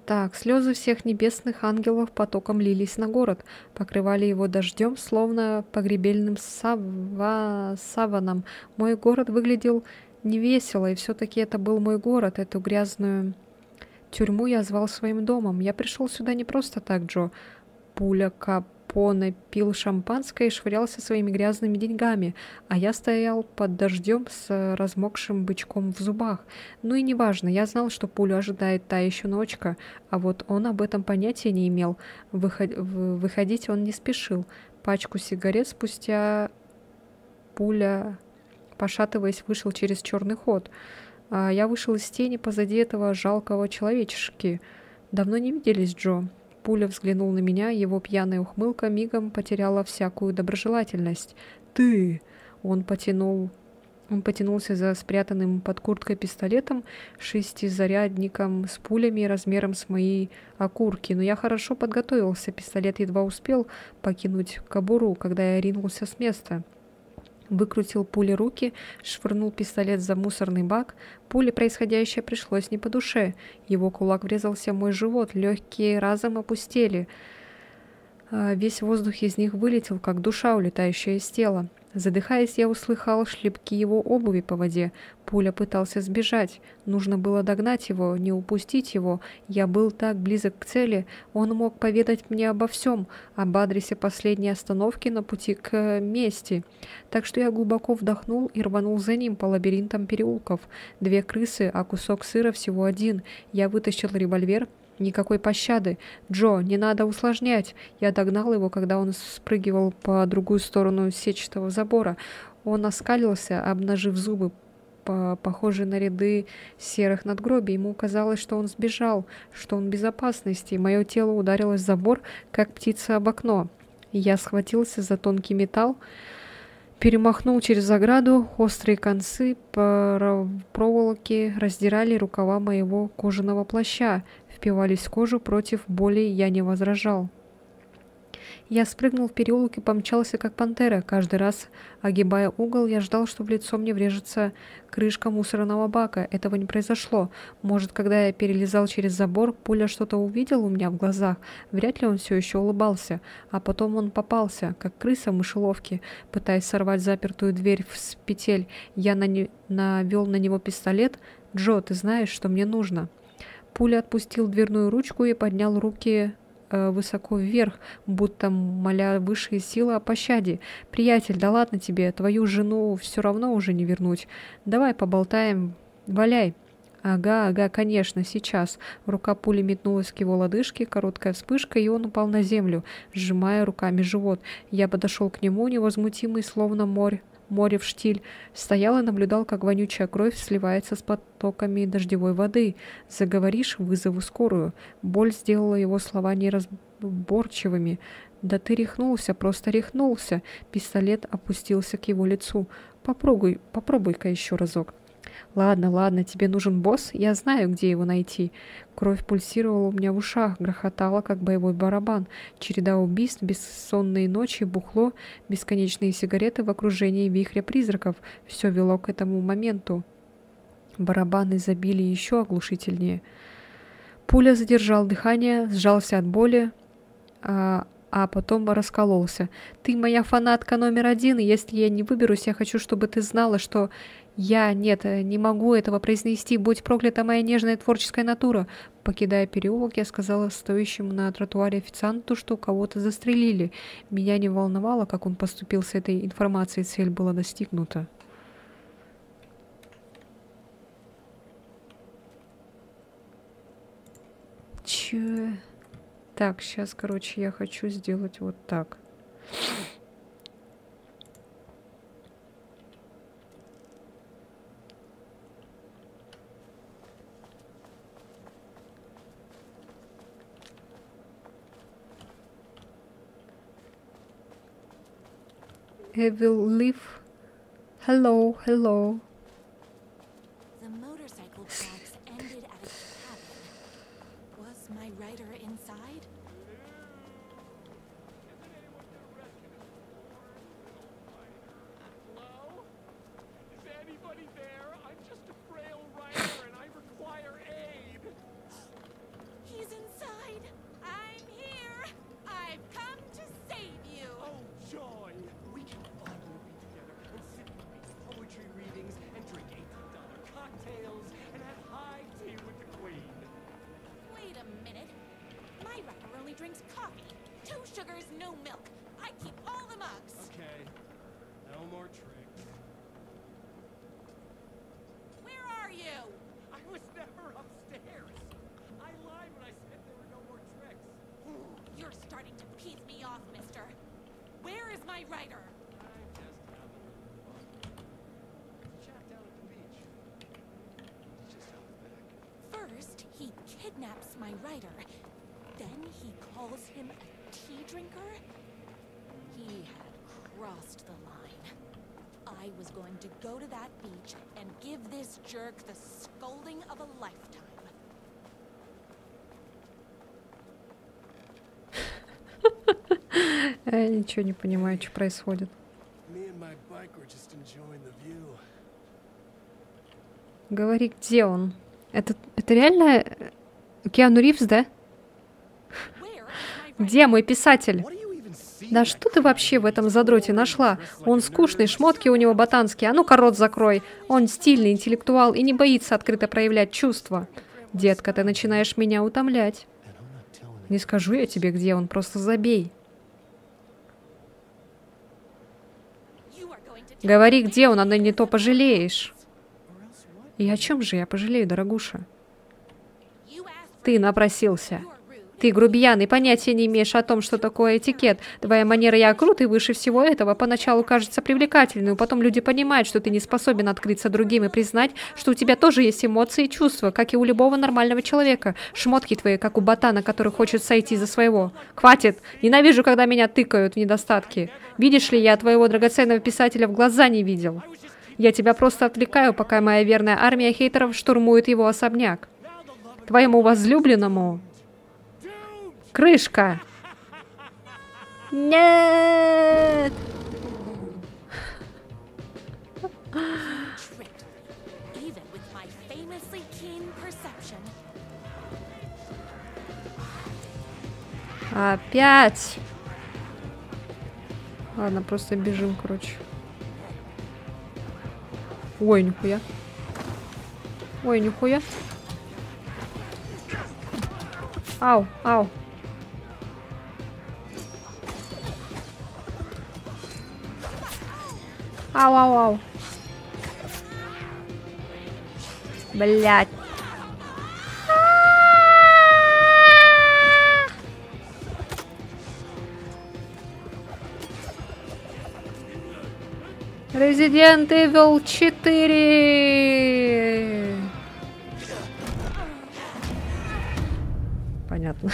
Так, слезы всех небесных ангелов потоком лились на город, покрывали его дождем, словно погребельным саваном. Мой город выглядел невесело, и все-таки это был мой город, эту грязную тюрьму я звал своим домом. Я пришел сюда не просто так, Джо. Пуля Капоне пил шампанское и швырялся своими грязными деньгами, а я стоял под дождем с размокшим бычком в зубах. Ну и неважно, я знал, что пулю ожидает та еще ночка, а вот он об этом понятия не имел. Выходить он не спешил. Пачку сигарет спустя пуля, пошатываясь, вышел через черный ход. Я вышел из тени позади этого жалкого человечешки. «Давно не виделись, Джо». Пуля взглянул на меня, его пьяная ухмылка мигом потеряла всякую доброжелательность. «Ты!» Он потянулся за спрятанным под курткой пистолетом, шестизарядником с пулями размером с мои окурки. Но я хорошо подготовился, пистолет едва успел покинуть кобуру, когда я ринулся с места. Выкрутил пуле руки, швырнул пистолет за мусорный бак. Пуле происходящее пришлось не по душе. Его кулак врезался в мой живот, легкие разом опустели. Весь воздух из них вылетел, как душа, улетающая из тела. Задыхаясь, я услыхал шлепки его обуви по воде. Пуля пытался сбежать. Нужно было догнать его, не упустить его. Я был так близок к цели. Он мог поведать мне обо всем, об адресе последней остановки на пути к мести. Так что я глубоко вдохнул и рванул за ним по лабиринтам переулков. 2 крысы, а кусок сыра всего 1. Я вытащил револьвер. Никакой пощады. «Джо, не надо усложнять!» Я догнал его, когда он спрыгивал по другую сторону сетчатого забора. Он оскалился, обнажив зубы, похожие на ряды серых надгробий. Ему казалось, что он сбежал, что он в безопасности. Мое тело ударилось в забор, как птица об окно. Я схватился за тонкий металл, перемахнул через ограду, острые концы проволоки раздирали рукава моего кожаного плаща, впивались в кожу, против боли я не возражал. Я спрыгнул в переулок и помчался, как пантера. Каждый раз, огибая угол, я ждал, что в лицо мне врежется крышка мусорного бака. Этого не произошло. Может, когда я перелезал через забор, пуля что-то увидел у меня в глазах. Вряд ли он все еще улыбался. А потом он попался, как крыса в мышеловке, пытаясь сорвать запертую дверь с петель. Я навел на него пистолет. «Джо, ты знаешь, что мне нужно?» Пуля отпустил дверную ручку и поднял руки высоко вверх, будто моля высшие силы о пощаде. «Приятель, да ладно тебе, твою жену все равно уже не вернуть. Давай поболтаем, валяй». «Ага, конечно, сейчас». Рука пули метнулась к его лодыжке, короткая вспышка, и он упал на землю, сжимая руками живот. Я подошел к нему, невозмутимый, словно море в штиль, стоял и наблюдал, как вонючая кровь сливается с потоками дождевой воды. «Заговоришь, вызову скорую». Боль сделала его слова неразборчивыми. «Да ты просто рехнулся». Пистолет опустился к его лицу. Попробуй-ка еще разок». Ладно, тебе нужен босс? Я знаю, где его найти». Кровь пульсировала у меня в ушах, грохотала, как боевой барабан. Череда убийств, бессонные ночи, бухло, бесконечные сигареты в окружении вихря призраков. Все вело к этому моменту. Барабаны забили еще оглушительнее. Пуля задержал дыхание, сжался от боли, а потом раскололся. «Ты моя фанатка номер один, и если я не выберусь, я хочу, чтобы ты знала, что не могу этого произнести. Будь проклята моя нежная творческая натура». Покидая переулок, я сказала стоящему на тротуаре официанту, что кого-то застрелили. Меня не волновало, как он поступил с этой информацией, цель была достигнута. Чё? Так, сейчас, короче, я хочу сделать вот так. Evil Leaf. Hello. The motorcycle tracks ended at a cabin. Was my rider inside? Hello? Is anybody there? I'm just a frail rider and I require aid. He's inside. I'm here. I've come to save you. Oh, joy! We can finally be together and sit through these poetry readings and drink $18 cocktails and have high tea with the queen. Wait a minute. My rider only drinks coffee. 2 sugars, no milk. I keep all the mugs. Okay, no more tricks. Where are you? I was never upstairs. I lied when I said there were no more tricks. You're starting to piss me off, mister. Where is my rider? I'm just having a little fun. Let's chat down at the beach. He's just out the back. First, he kidnaps my rider. Then he calls him a tea drinker. He had crossed the line. I was going to go to that beach and give this jerk the scolding of a lifetime. Я ничего не понимаю, что происходит. Me and my bike were just enjoying the view. Говори, где он? Это реально Киану Ривз, да? Where is my rider? Где мой писатель? What do you even see? Да что ты вообще в этом задроте нашла? Он скучный, шмотки у него ботанские. А ну-ка рот закрой. Он стильный, интеллектуал и не боится открыто проявлять чувства. Детка, ты начинаешь меня утомлять. And I'm not telling Не скажу я тебе, где он, просто забей. You are going to tell Говори, где он, а на не то пожалеешь. or else what? И о чем же я пожалею, дорогуша? you asked for Ты напросился. you're rude. Ты грубиян и понятия не имеешь о том, что такое этикет. Твоя манера «я крут» и выше всего этого поначалу кажется привлекательной, но потом люди понимают, что ты не способен открыться другим и признать, что у тебя тоже есть эмоции и чувства, как и у любого нормального человека. Шмотки твои, как у ботана, который хочет сойти за своего. Хватит! Ненавижу, когда меня тыкают в недостатки. Видишь ли, я твоего драгоценного писателя в глаза не видел. Я тебя просто отвлекаю, пока моя верная армия хейтеров штурмует его особняк. Твоему возлюбленному... Крышка! Нет! Tricked me, even with my famously keen perception. Опять! Ладно, просто бежим, короче. Ой, нихуя. Ой, нихуя. Ау, ау. Ау, ау, ау. Блять. Resident Evil 4. Понятно.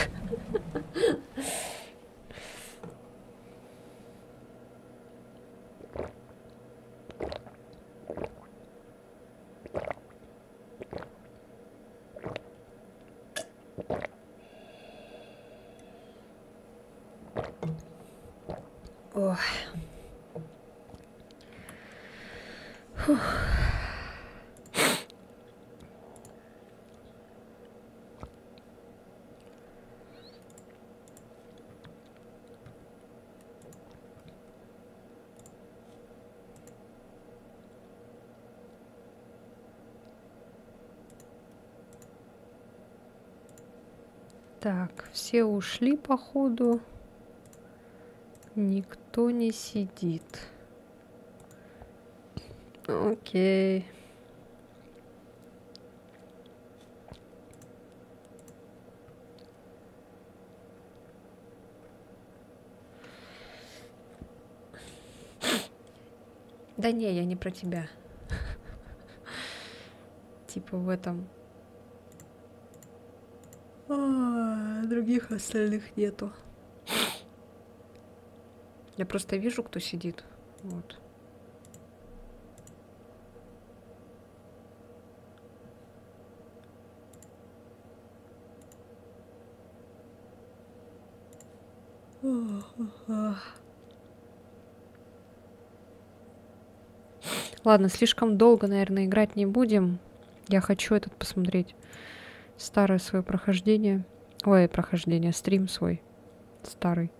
Ой. Фух. Так, все ушли, походу. Никто не сидит. Окей. Да не, я не про тебя. Типа в этом. Других остальных нету. Я просто вижу, кто сидит. Вот. Ладно, слишком долго, наверное, играть не будем. Я хочу этот посмотреть. Старое свое прохождение. Ой, прохождение, стрим свой. Старый.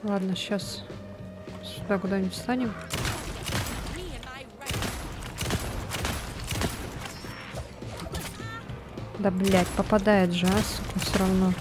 Ладно, сейчас сюда куда-нибудь встанем. Да, блядь, попадает же, а, сука, все равно.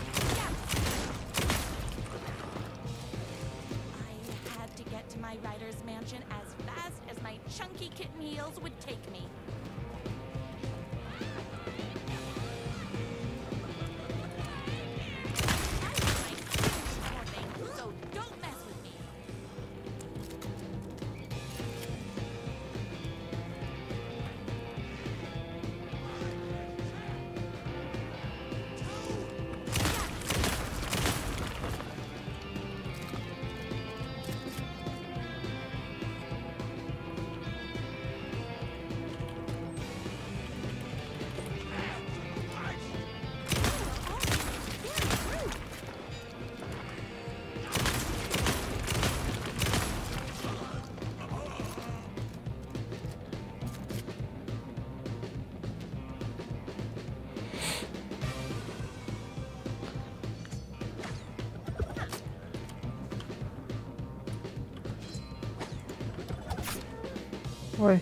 Ой.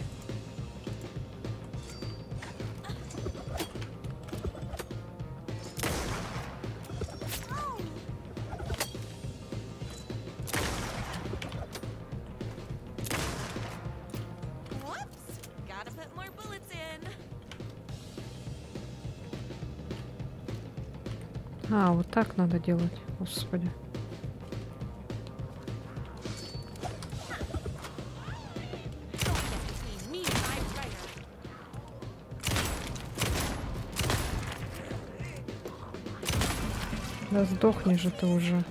А, вот так надо делать, господи. Да сдохни же ты уже.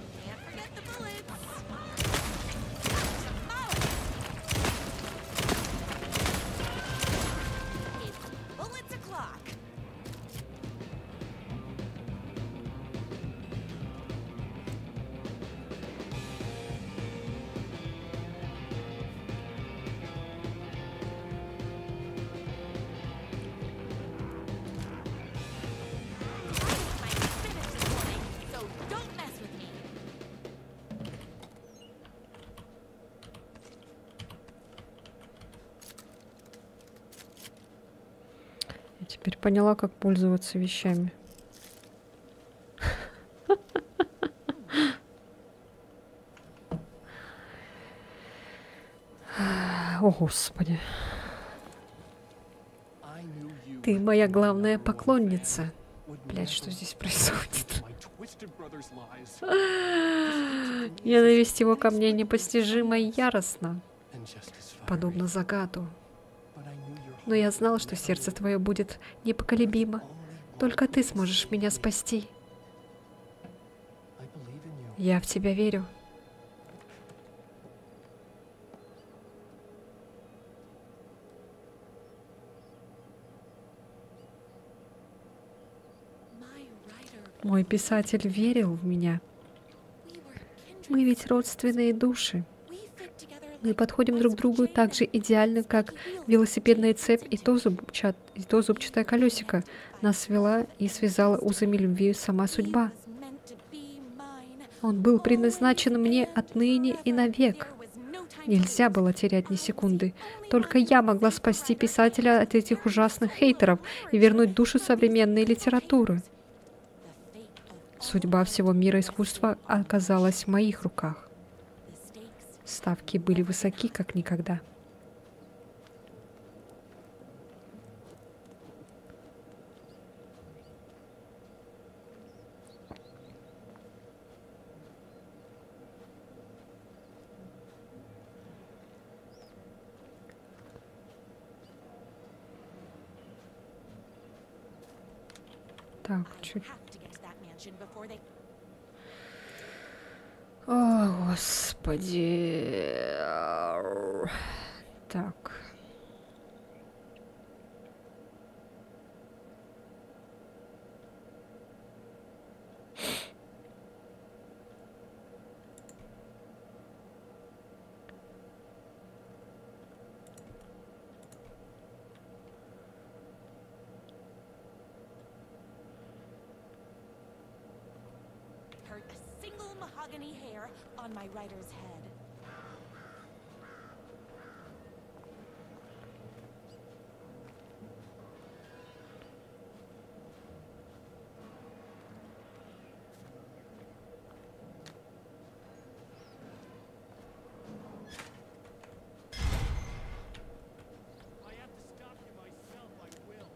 Я теперь поняла, как пользоваться вещами. О, Господи. I knew you Ты моя главная поклонница. Блядь, что здесь происходит? my twisted brother's lies Ненависть его ко мне непостижима и яростна, and justice fire. подобно закату. But I knew your Но я знал, что сердце твое будет непоколебимо. Только ты сможешь меня спасти. I believe in you. Я в тебя верю. My writer, Мой писатель верил в меня. we were kindred. Мы ведь родственные души. We fit together Мы like подходим друг к другу bicycle так же chain. идеально, как велосипедная цепь и то зубчатое колесико. Нас свела и связала узами любви сама судьба. He was meant to be mine. Он был предназначен мне отныне и навек. There was no time to Нельзя lose. было терять ни секунды. Только я могла спасти писателя от этих ужасных хейтеров и вернуть душу современной литературы. The fate of Судьба всего мира искусства оказалась в моих руках. the stakes. Ставки были высоки, как никогда. Так, чуть. Have to get to that mansion before they. О, Господи. Так. Hurt a single mahogany hair on my writer's head. I have to stop you myself, I will.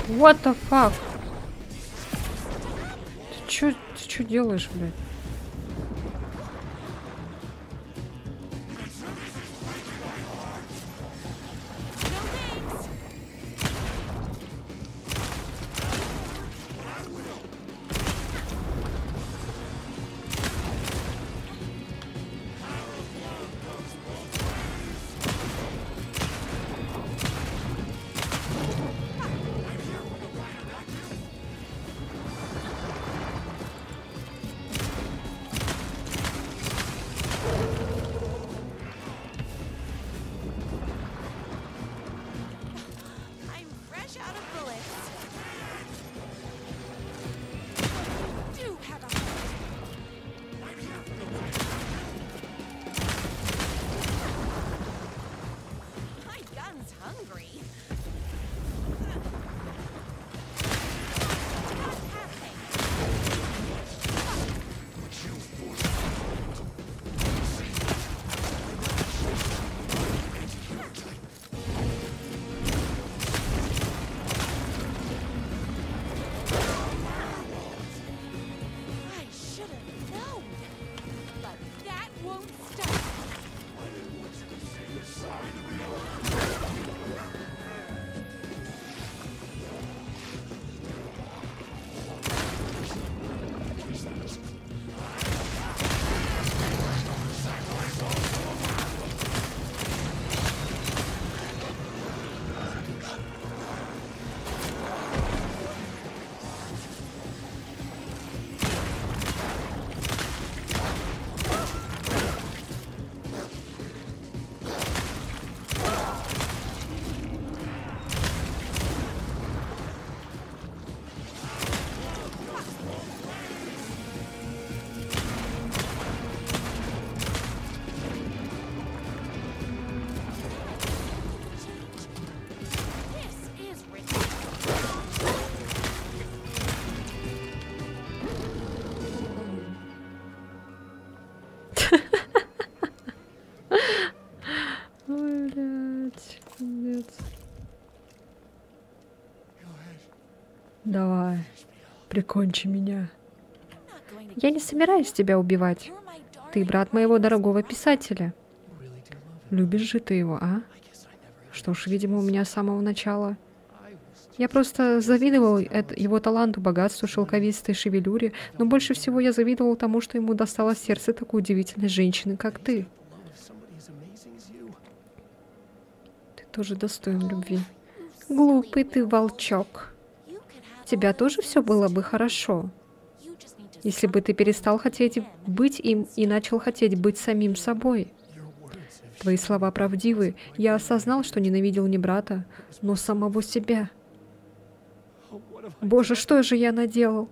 What the fuck? Ты чё делаешь, блядь? Ой, блядь, пиздец. Давай, прикончи меня. Я не собираюсь тебя убивать. Ты брат моего дорогого писателя. Любишь же ты его, а? Что ж, видимо, у меня с самого начала. Я просто завидовал его таланту, богатству, шелковистой шевелюре, но больше всего я завидовал тому, что ему досталось сердце такой удивительной женщины, как ты. Ты тоже достоин любви. Глупый ты волчок. У тебя тоже все было бы хорошо, если бы ты перестал хотеть быть им и начал хотеть быть самим собой. Твои слова правдивы. Я осознал, что ненавидел не брата, но самого себя. Боже, что же я наделал?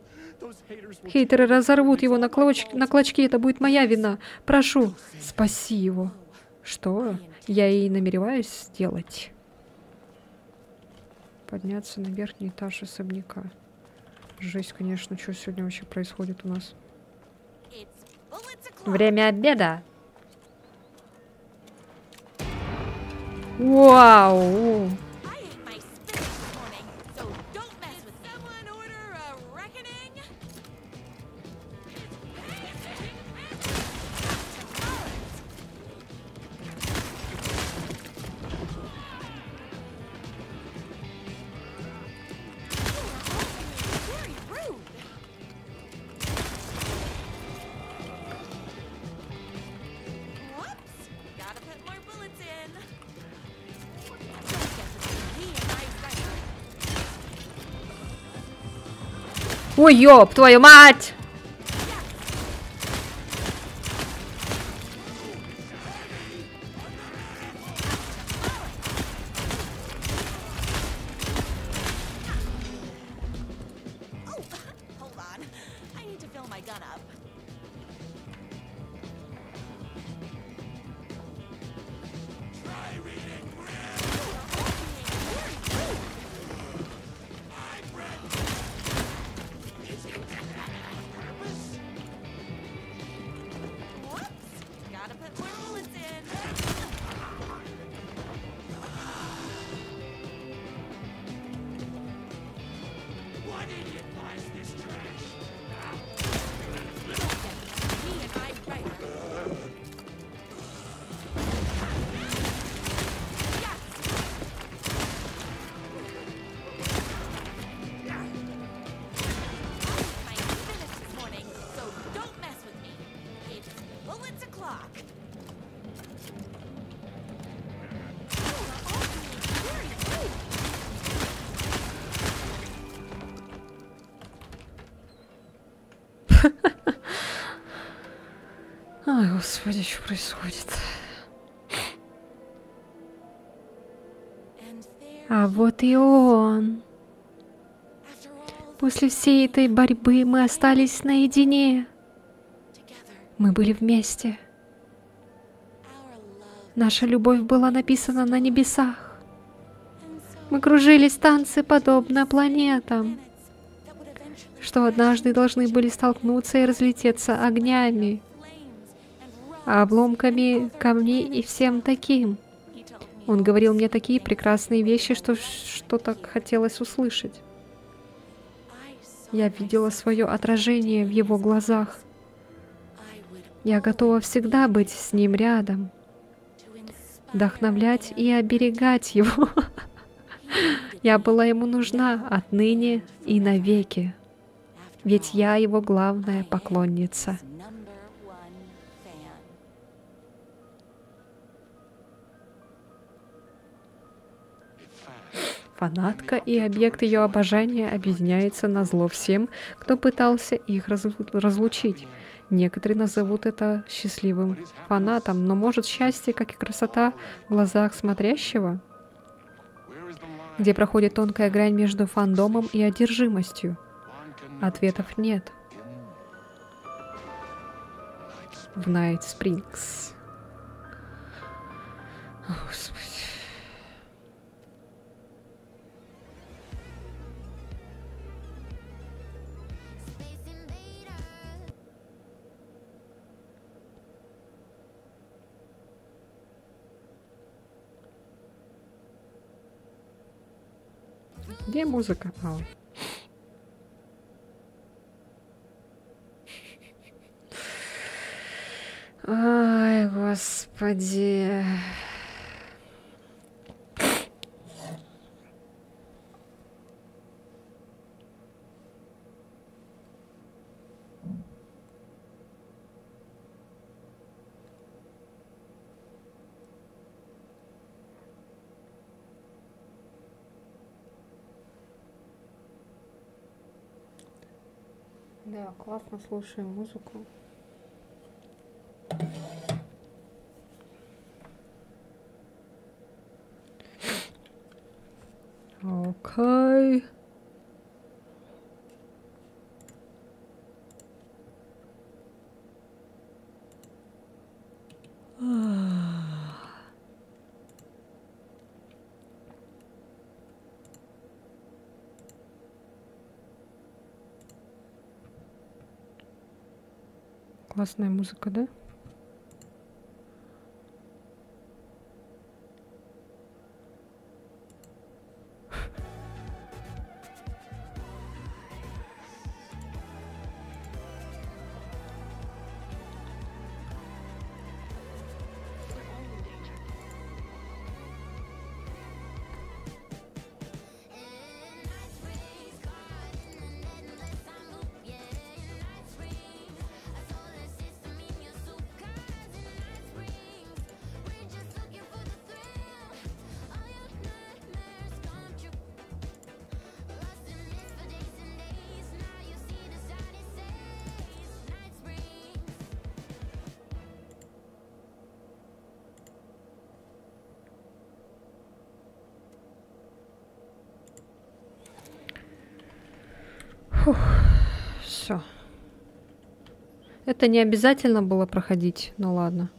Хейтеры разорвут его на клочки, это будет моя вина. Прошу, спаси его. Что? Я и намереваюсь сделать. Подняться на верхний этаж особняка. Жесть, конечно, что сегодня вообще происходит у нас. Время обеда. Вау! Ой, ёб твою мать! Ой, господи, что происходит? А вот и он. После всей этой борьбы мы остались наедине. Мы были вместе. Наша любовь была написана на небесах. Мы кружились в танце, подобно планетам, что однажды должны были столкнуться и разлететься огнями, обломками камней и всем таким. Он говорил мне такие прекрасные вещи, что так хотелось услышать. Я видела свое отражение в его глазах. Я готова всегда быть с ним рядом, вдохновлять и оберегать его. Я была ему нужна отныне и навеки, ведь я его главная поклонница. Фанатка и объект ее обожания объединяются назло всем, кто пытался их разлучить. Некоторые назовут это счастливым фанатом, но может счастье, как и красота, в глазах смотрящего, где проходит тонкая грань между фандомом и одержимостью? Ответов нет. В Night Springs. О, Господи. Где музыка? А, вот. Ай, господи. Да, классно слушаем музыку. Окей. Классная музыка, да? Все. Это не обязательно было проходить, ну ладно.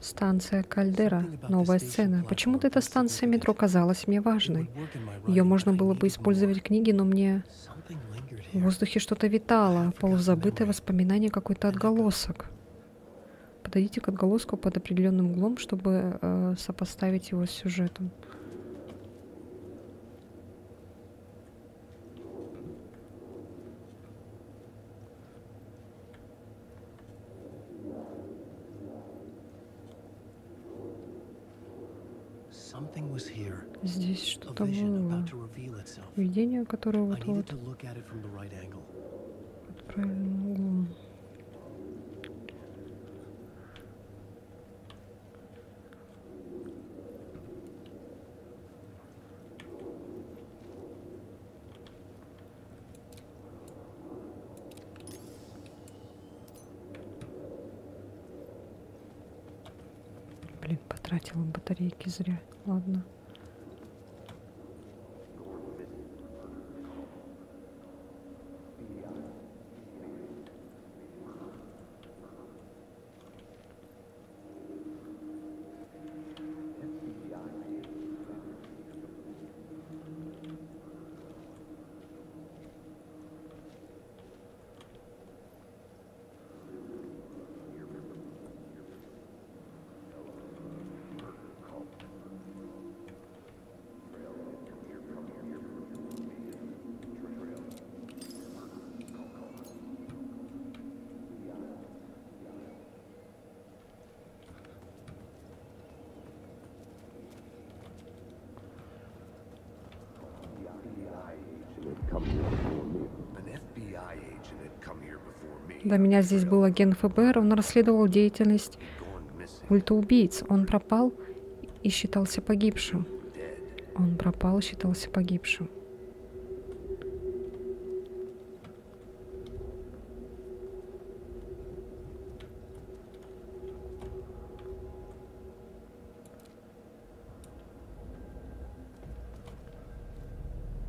Станция Кальдера. Новая сцена. Почему-то эта станция метро казалась мне важной. Ее можно было бы использовать в книге, но мне... В воздухе что-то витало, полузабытое воспоминание, какой-то отголосок. Подойдите к отголоску под определенным углом, чтобы сопоставить его с сюжетом. Здесь что-то было. Видение, которое вот-вот. Под правильным углом. Блин, потратила батарейки зря. Ладно. До меня здесь был агент ФБР, он расследовал деятельность культа-убийц. Он пропал и считался погибшим. Он пропал и считался погибшим.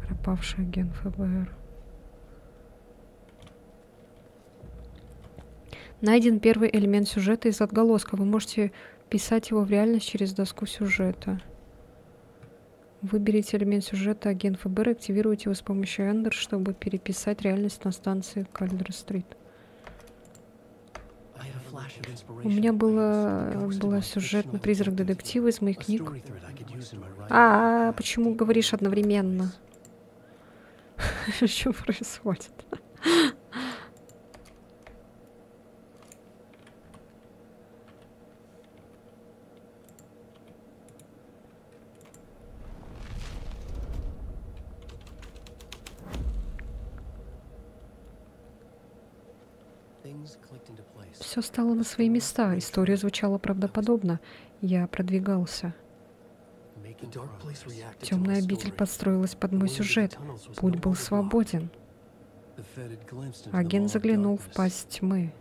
Пропавший агент ФБР. Найден первый элемент сюжета из отголоска. Вы можете писать его в реальность через доску сюжета. Выберите элемент сюжета агент ФБР и активируйте его с помощью Эндер, чтобы переписать реальность на станции Кальдер-стрит. У меня была сюжетный призрак детектива из моих книг. Почему говоришь одновременно? Что происходит? Все стало на свои места. История звучала правдоподобно. Я продвигался. Темная обитель подстроилась под мой сюжет. Путь был свободен. Агент заглянул в пасть тьмы.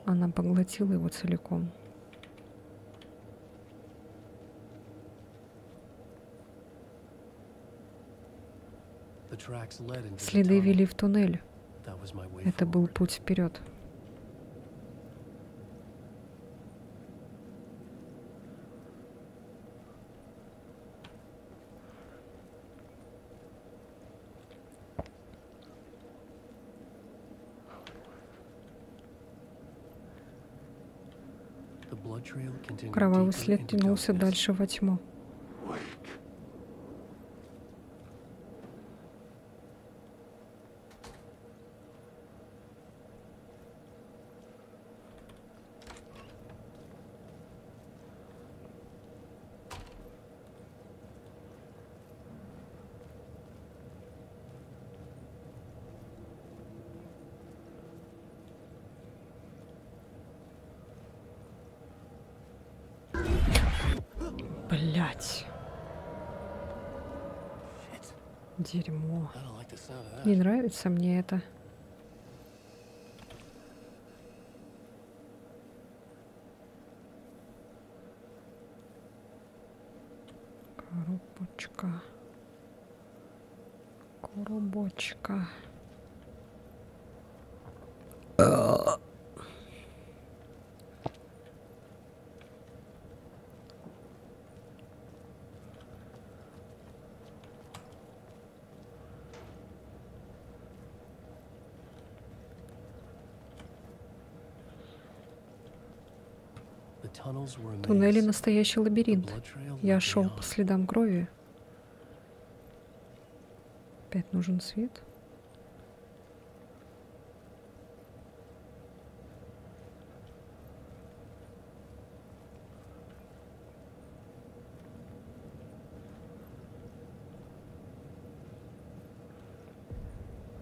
Она поглотила его целиком. Следы вели в туннель. Это был путь вперед. Кровавый след тянулся дальше во тьму. Блять. Дерьмо. Не нравится мне это. Коробочка. Коробочка. Туннели — настоящий лабиринт. Я шел по следам крови. Опять нужен свет.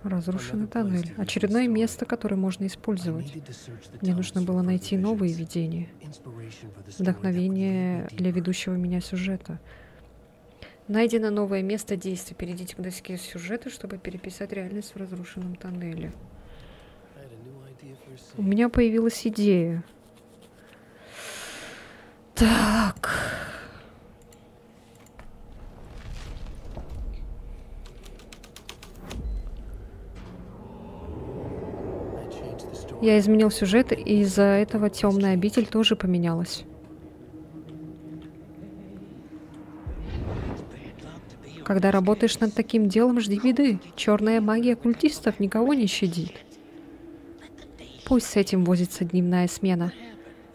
Разрушенный тоннель. Очередное место, которое можно использовать. Мне нужно было найти новые видения. Вдохновение для ведущего меня сюжета. Найдено новое место действия. Перейдите к доске сюжета, чтобы переписать реальность в разрушенном тоннеле. У меня появилась идея. Так. Я изменил сюжет, и из-за этого темная обитель тоже поменялась. Когда работаешь над таким делом, жди беды. Черная магия культистов никого не щадит. Пусть с этим возится дневная смена.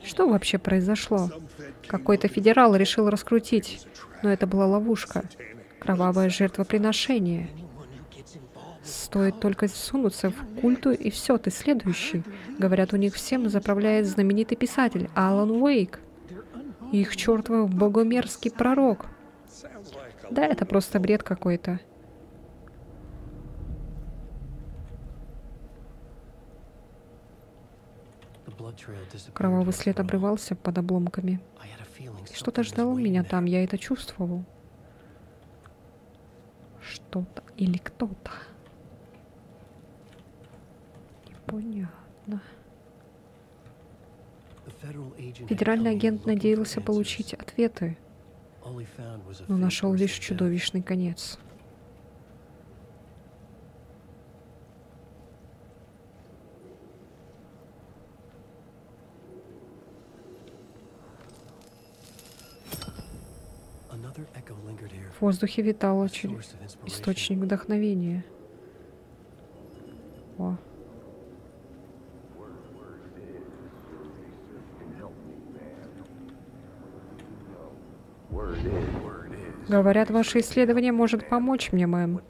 Что вообще произошло? Какой-то федерал решил раскрутить, но это была ловушка. Кровавое жертвоприношение. Стоит только сунуться в культу, и все, ты следующий. Говорят, у них всем заправляет знаменитый писатель Алан Уэйк. Их чертов богомерзкий пророк. Да, это просто бред какой-то. Кровавый след обрывался под обломками. Что-то ждало меня там, я это чувствовал. Что-то или кто-то. Непонятно. Федеральный агент надеялся получить ответы, но нашел лишь чудовищный конец. В воздухе витал источник вдохновения. О. Говорят, ваше исследование может помочь мне, мэм.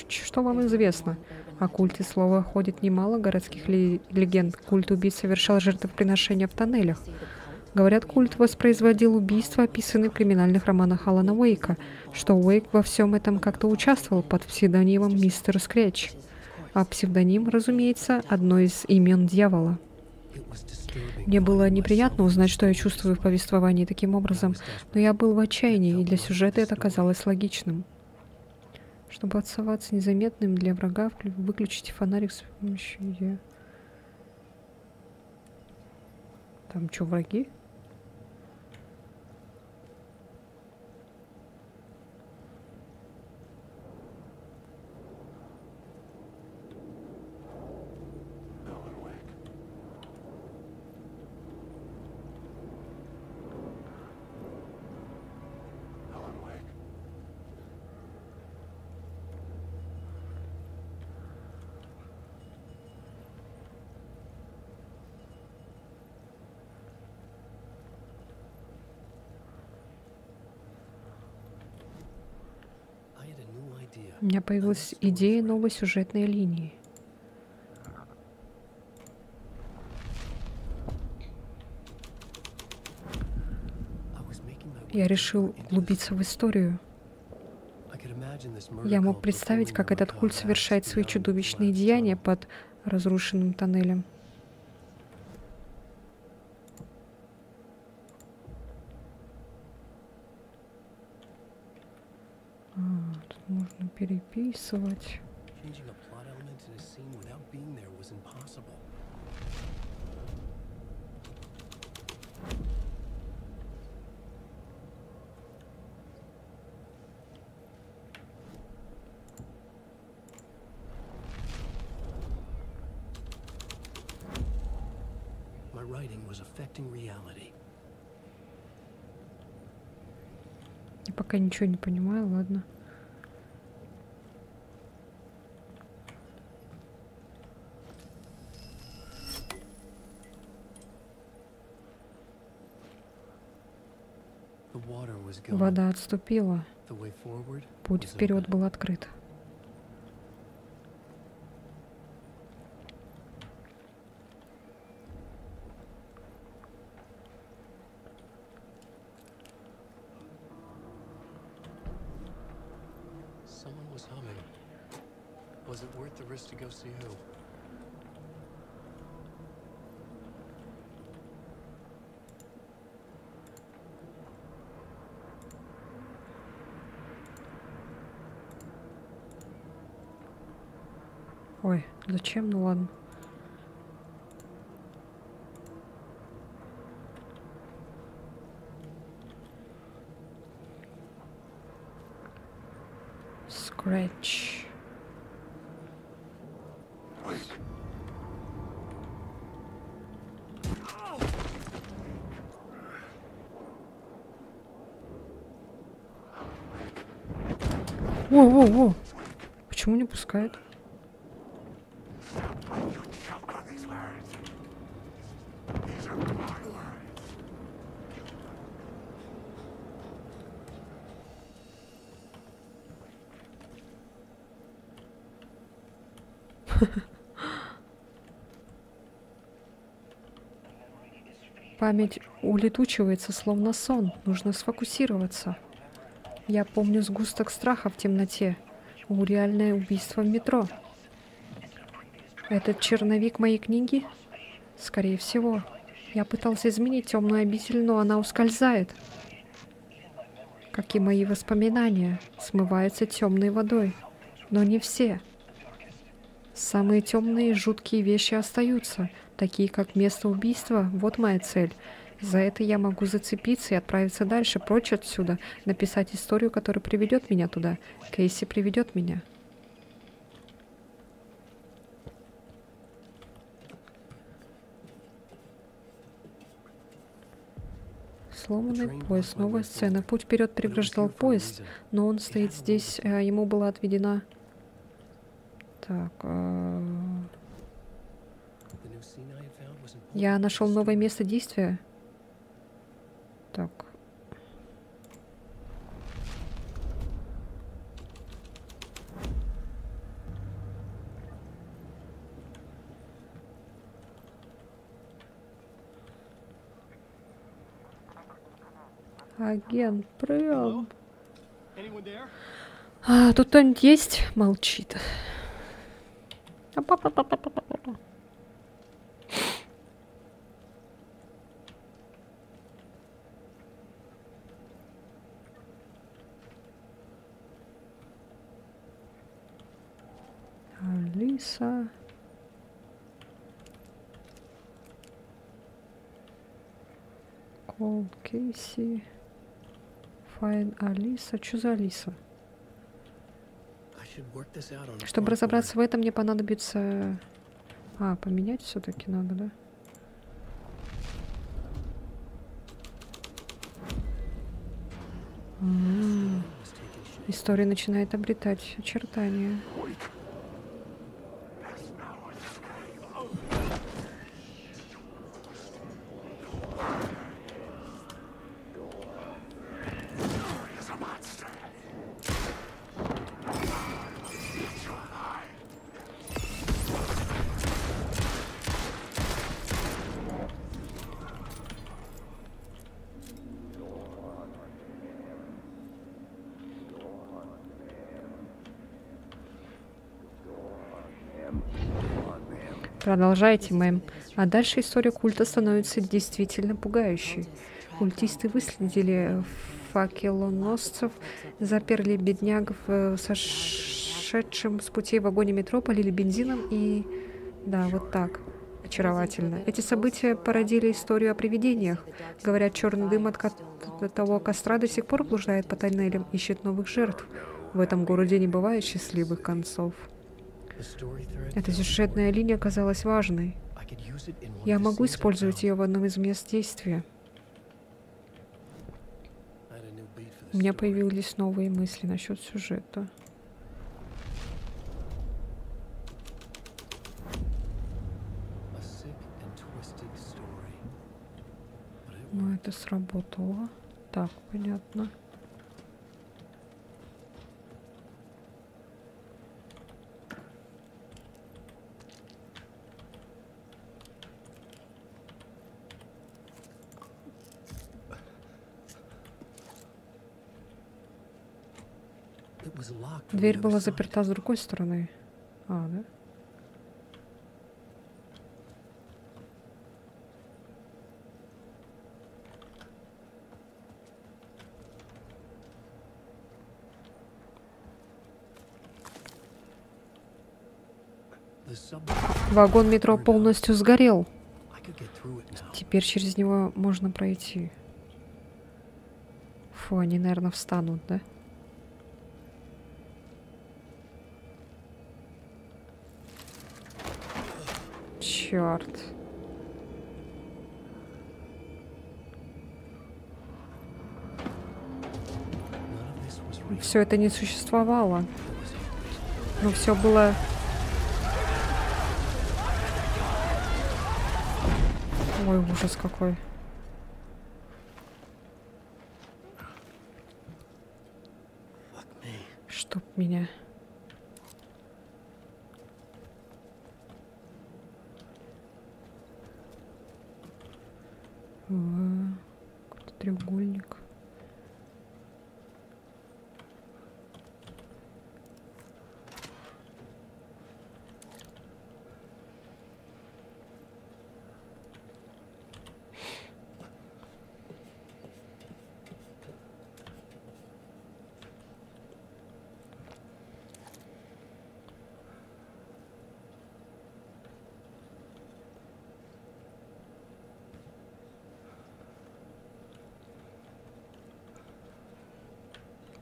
Что вам известно? О культе слова ходит немало городских легенд. Культ убийц совершал жертвоприношения в тоннелях. Говорят, культ воспроизводил убийства, описанные в криминальных романах Алана Уэйка, что Уэйк во всем этом как-то участвовал под псевдонимом Мистер Скретч. А псевдоним, разумеется, одно из имен дьявола. Мне было неприятно узнать, что я чувствую в повествовании таким образом, но я был в отчаянии, и для сюжета это казалось логичным. Чтобы оставаться незаметным для врага, выключите фонарик с помощью... Там что, враги? У меня появилась идея новой сюжетной линии. Я решил углубиться в историю. Я мог представить, как этот культ совершает свои чудовищные деяния под разрушенным тоннелем. Тут можно переписывать. Я пока ничего не понимаю, ладно. Вода отступила. Путь вперед был открыт. Ой, зачем? Ну ладно. Scratch. Воу-воу-воу. Почему не пускает? Память улетучивается, словно сон. Нужно сфокусироваться. Я помню сгусток страха в темноте. Реальное убийство в метро. Этот черновик моей книги? Скорее всего. Я пытался изменить темную обитель, но она ускользает. Как и мои воспоминания, смываются темной водой. Но не все. Самые темные и жуткие вещи остаются, такие как место убийства. Вот моя цель. За это я могу зацепиться и отправиться дальше, прочь отсюда, написать историю, которая приведет меня туда. Кейси приведет меня. Сломанный поезд. Новая сцена. Путь вперед преграждал поезд, но он стоит здесь. Ему была отведена... Так. Я нашел новое место действия. Так. Агент Прям. Тут кто-нибудь есть? Молчит. Алиса. Кол Кейси. Файн Алиса. Что за Алиса? Чтобы разобраться в этом, мне понадобится... поменять все-таки надо, да? История начинает обретать очертания. Продолжайте, мэм. А дальше история культа становится действительно пугающей. Культисты выследили факелоносцев, заперли беднягов в сошедшем с путей вагоне метро, полили бензином и... Да, вот так. Очаровательно. Эти события породили историю о привидениях. Говорят, черный дым от того костра до сих пор блуждает по тоннелям, ищет новых жертв. В этом городе не бывает счастливых концов. Эта сюжетная линия оказалась важной. Я могу использовать ее в одном из мест действия. У меня появились новые мысли насчет сюжета. Ну, это сработало. Так, понятно. Дверь была заперта с другой стороны. Да? Вагон метро полностью сгорел. Теперь через него можно пройти. Фу, они, наверное, встанут, да? Черт. Все это не существовало. Но все было... Ой, ужас какой. Чтоб меня... Какой-то треугольник.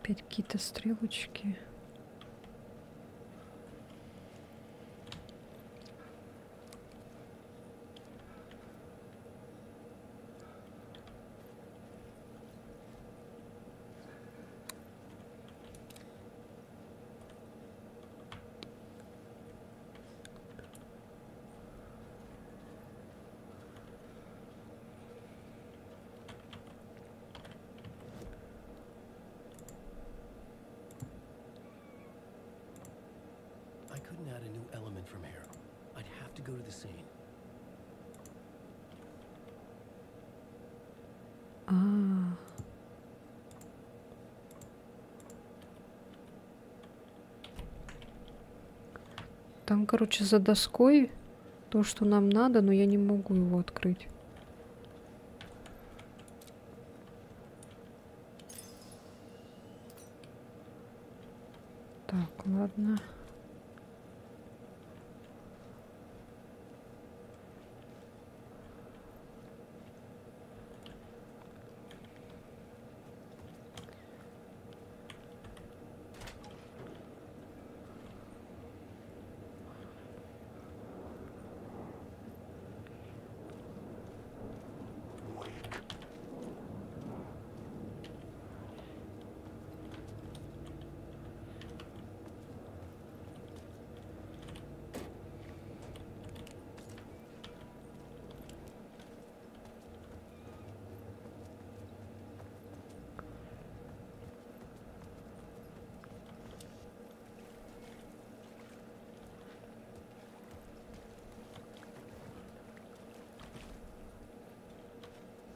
Опять какие-то стрелочки. from here. I'd have to go to the scene. А. Там, короче, за доской то, что нам надо, но я не могу его открыть. Так, ладно.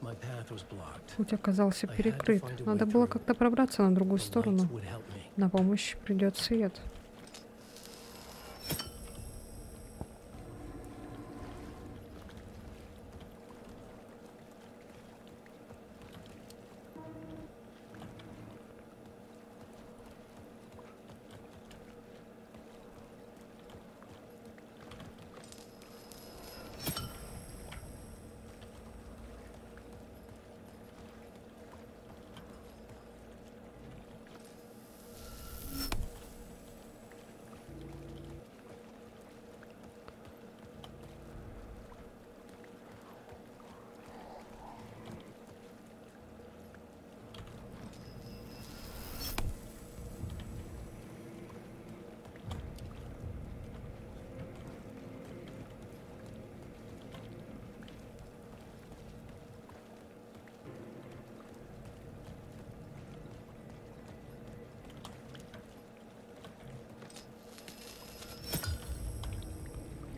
My path was blocked. Путь оказался перекрыт. Надо было как-то пробраться на другую The lights сторону. would help me. На помощь придет свет.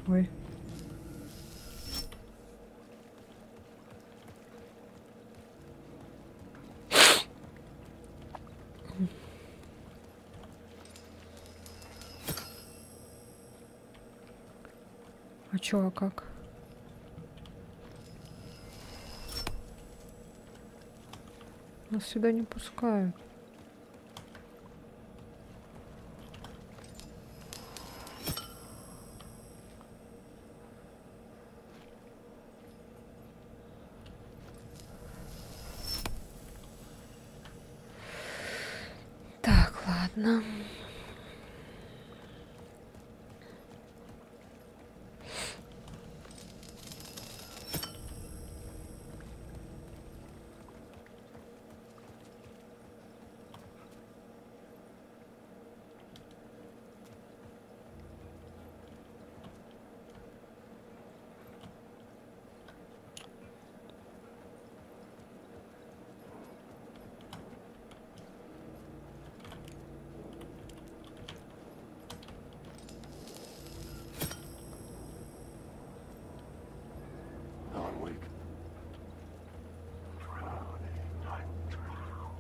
Ой. А чё, а как? Нас сюда не пускают. Так, ладно. Alan Wake. Drowning, I'm drowning.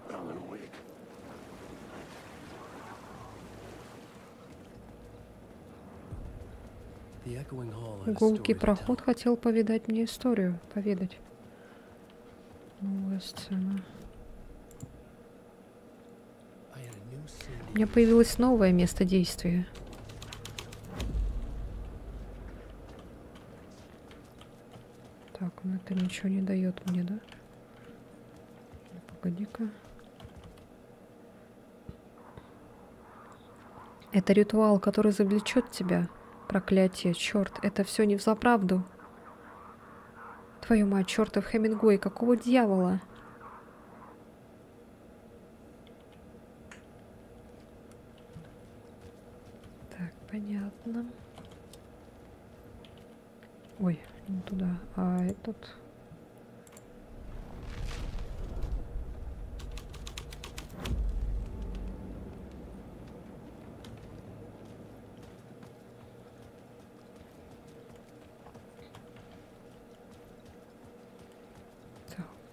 Alan Wake. The echoing hall had a Гулкий story to проход tell. хотел повидать мне историю. Поведать. Новая сцена. I had a new scene. У меня появилось новое место действия. Так, ну это ничего не дает мне, да? Ну, погоди-ка. Это ритуал, который завлечет тебя. Проклятие, черт, это все не взаправду. Твою мать, чертов Хемингуэй, какого дьявола? Так, понятно. Ой, не туда, а этот...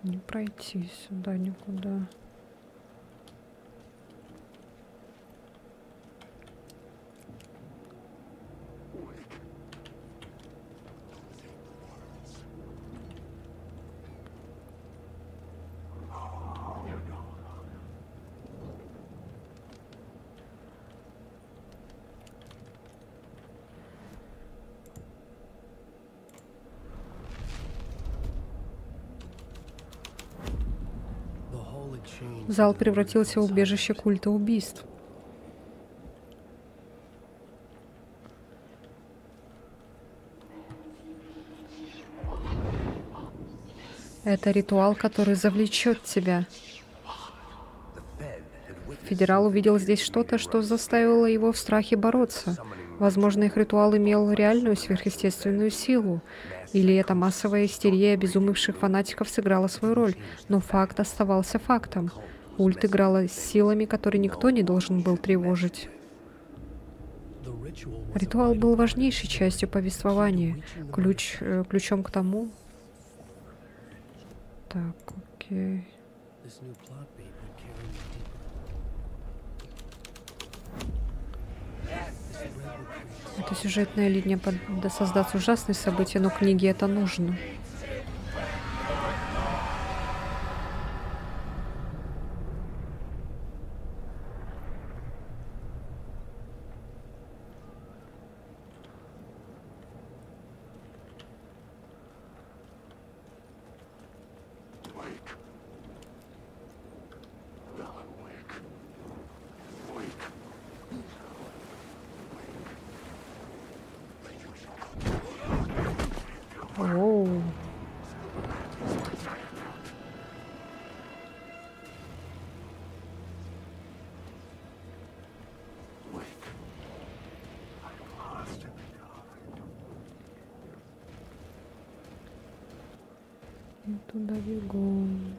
Не пройти сюда никуда. Зал превратился в убежище культа убийств. Это ритуал, который завлечет тебя. Федерал увидел здесь что-то, что заставило его в страхе бороться. Возможно, их ритуал имел реальную сверхъестественную силу. Или эта массовая истерия обезумевших фанатиков сыграла свою роль. Но факт оставался фактом. Культ играла с силами, которые никто не должен был тревожить. Ритуал был важнейшей частью повествования. Ключом к тому... Так, окей. Эта сюжетная линия создаст ужасные события, но книге это нужно. Оу. И туда бегом.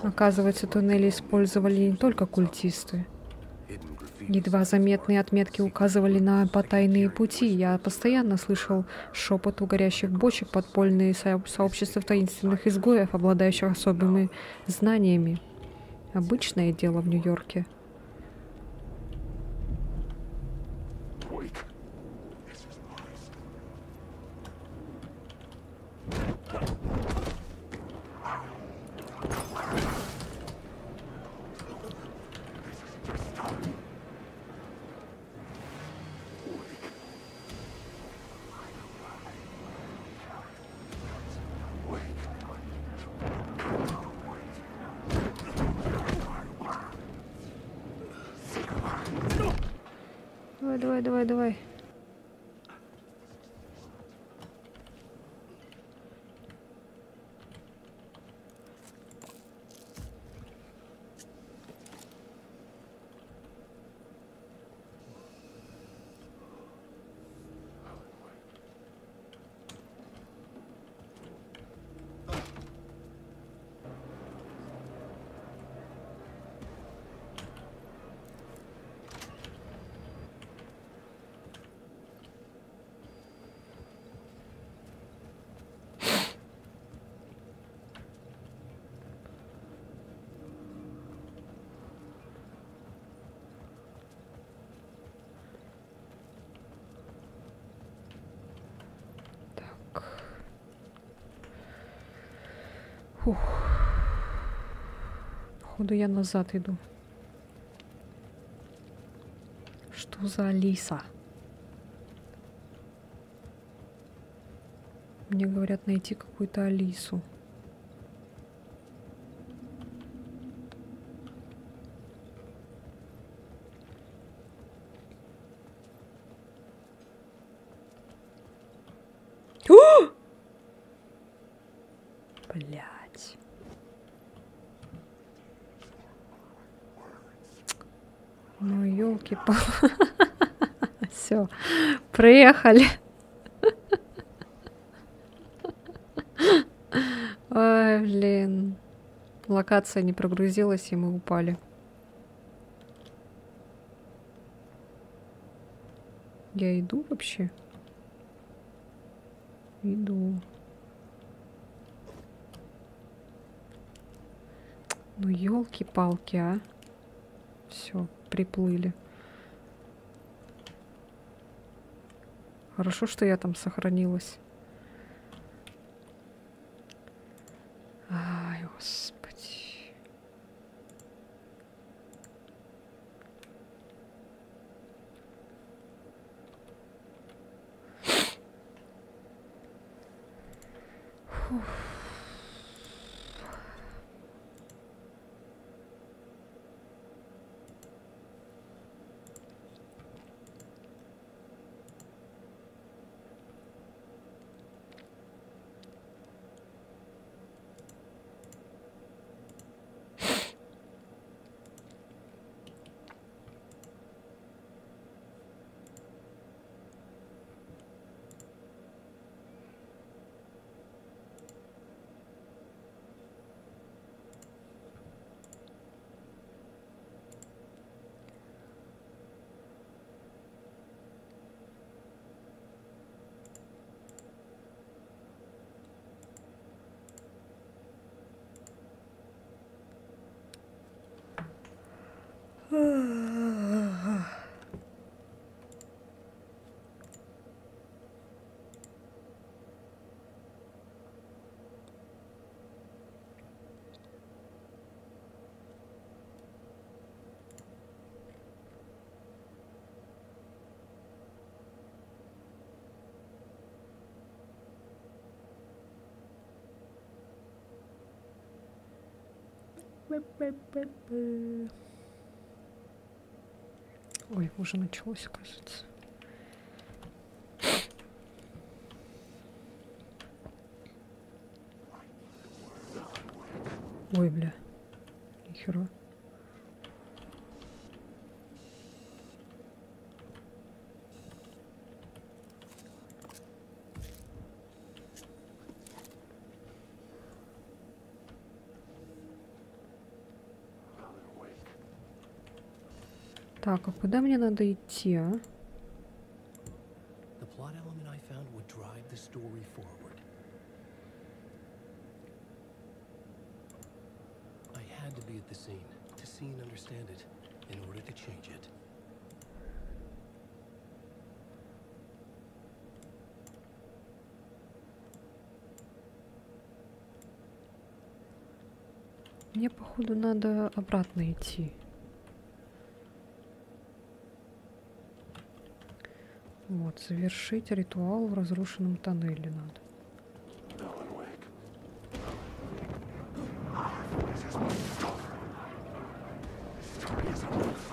Оказывается, туннели использовали не только культисты. Едва заметные отметки указывали на потайные пути. Я постоянно слышал шепот у горящих бочек, подпольные сообщества таинственных изгоев, обладающих особыми знаниями. Обычное дело в Нью-Йорке. Давай. Фух. Походу, я назад иду. Что за Алиса? Мне говорят найти какую-то Алису. Блять. Ну, елки-палки. Все, приехали. Ой, блин. Локация не прогрузилась, и мы упали. Я иду вообще? Иду. Ну, елки-палки, а. Все, приплыли. Хорошо, что я там сохранилась. Ай, господи. Фух. Ой, уже началось, кажется. Ой, бля. Нихера. Так, а куда мне надо идти, а? The plot element I found would drive the story forward. I had to be at the scene to see and understand it in order to change it. Мне, походу, надо обратно идти. Вот, завершить ритуал в разрушенном тоннеле надо. Alan Wake. Story is over.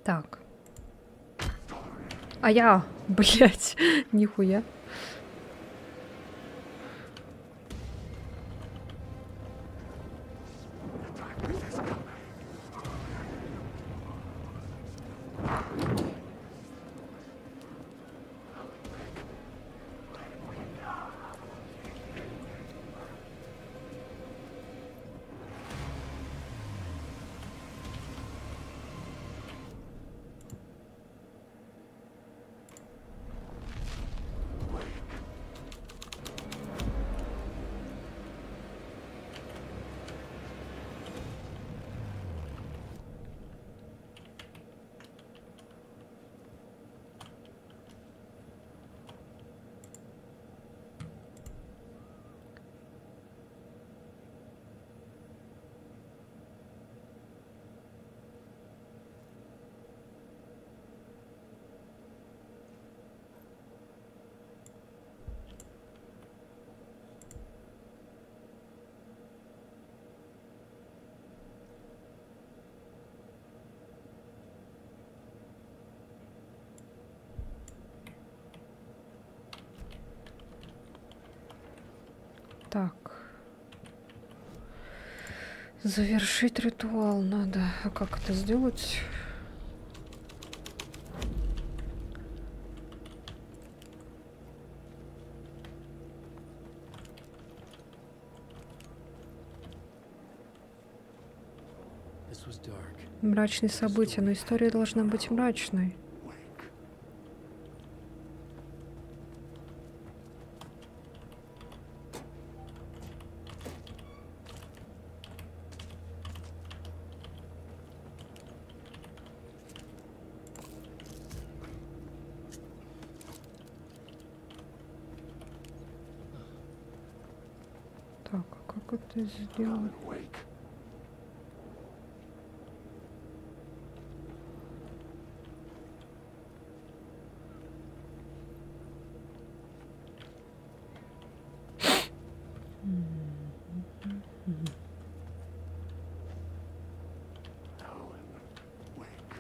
Так. А я, блядь, нихуя. Так. Завершить ритуал надо. А как это сделать? This was dark. Мрачные события, но история должна быть мрачной. Так, а как это сделать? Wake. Alan, wake.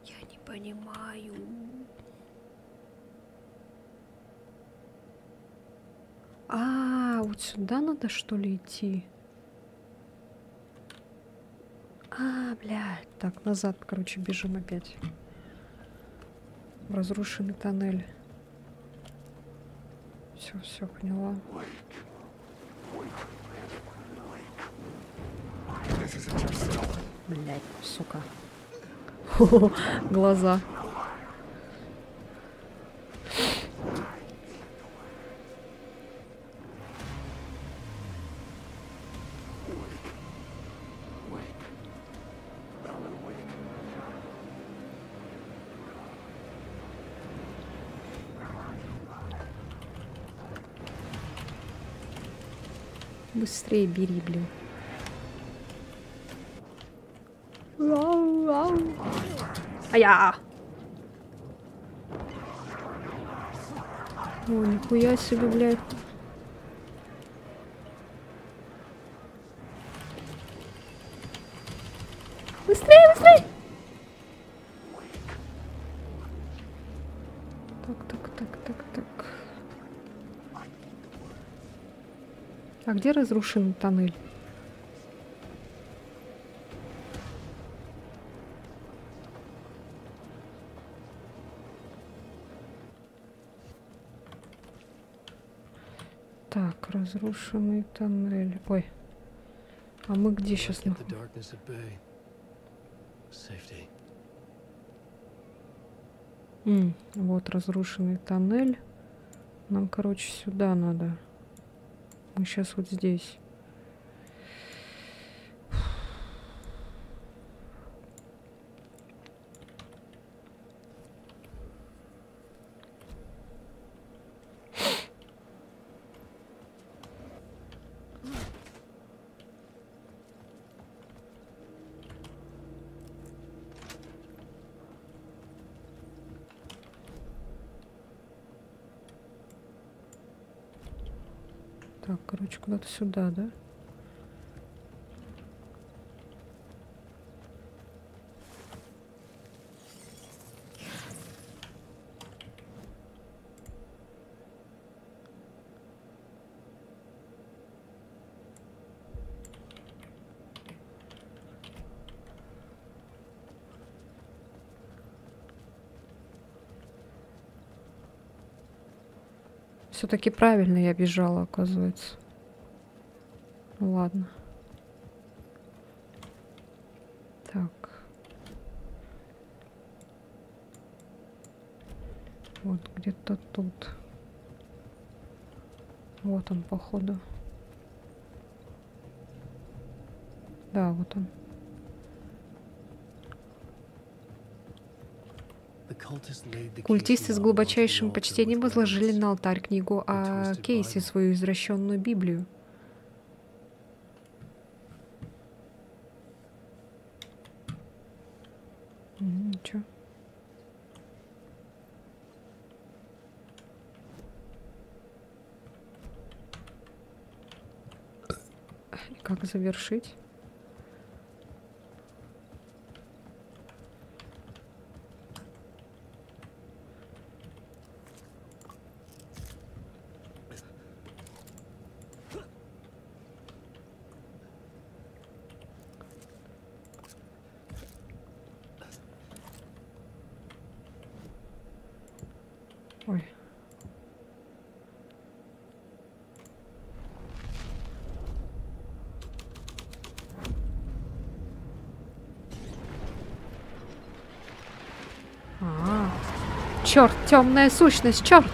Я не понимаю. А, вот сюда надо, что ли, идти? А, блядь. Так, назад, короче, бежим опять. В разрушенный тоннель. Все, поняла. This isn't yourself. Блядь, сука. Глаза. Wake. Alan, wake. Быстрее бери, блин. Ау, ау. Ая! О, нихуя себе, блядь. Быстрее, быстрее! Так. А где разрушенный тоннель? Так, разрушенный тоннель. Ой. А мы где сейчас? Kept the darkness at bay. Safety. Вот разрушенный тоннель. Нам, короче, сюда надо. Мы сейчас вот здесь. Так, короче, куда-то сюда, да? Все-таки правильно я бежала, оказывается. Ну ладно. Так. Вот где-то тут. Вот он, походу. Да, вот он. Культисты с глубочайшим почтением возложили на алтарь книгу о Кейсе, свою извращенную Библию. Ничего. И как завершить? Ой. Черт, темная сущность, черт!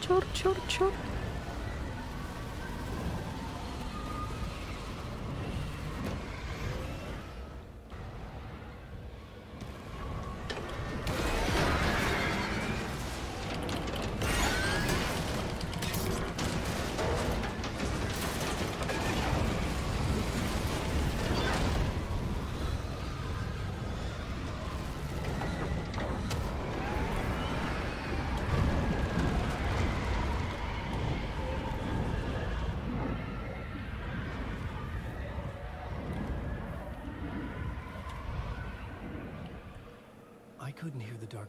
Черт, черт, черт!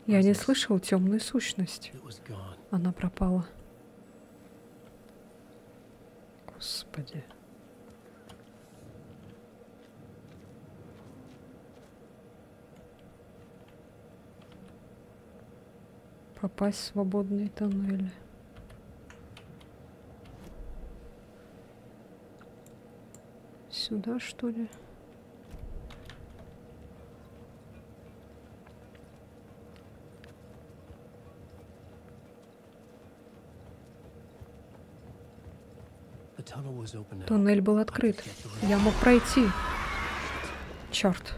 Я не слышал темную сущность. Она пропала. Господи. Попасть в свободные тоннели. Сюда, что ли? Туннель был открыт. Я мог пройти. Черт.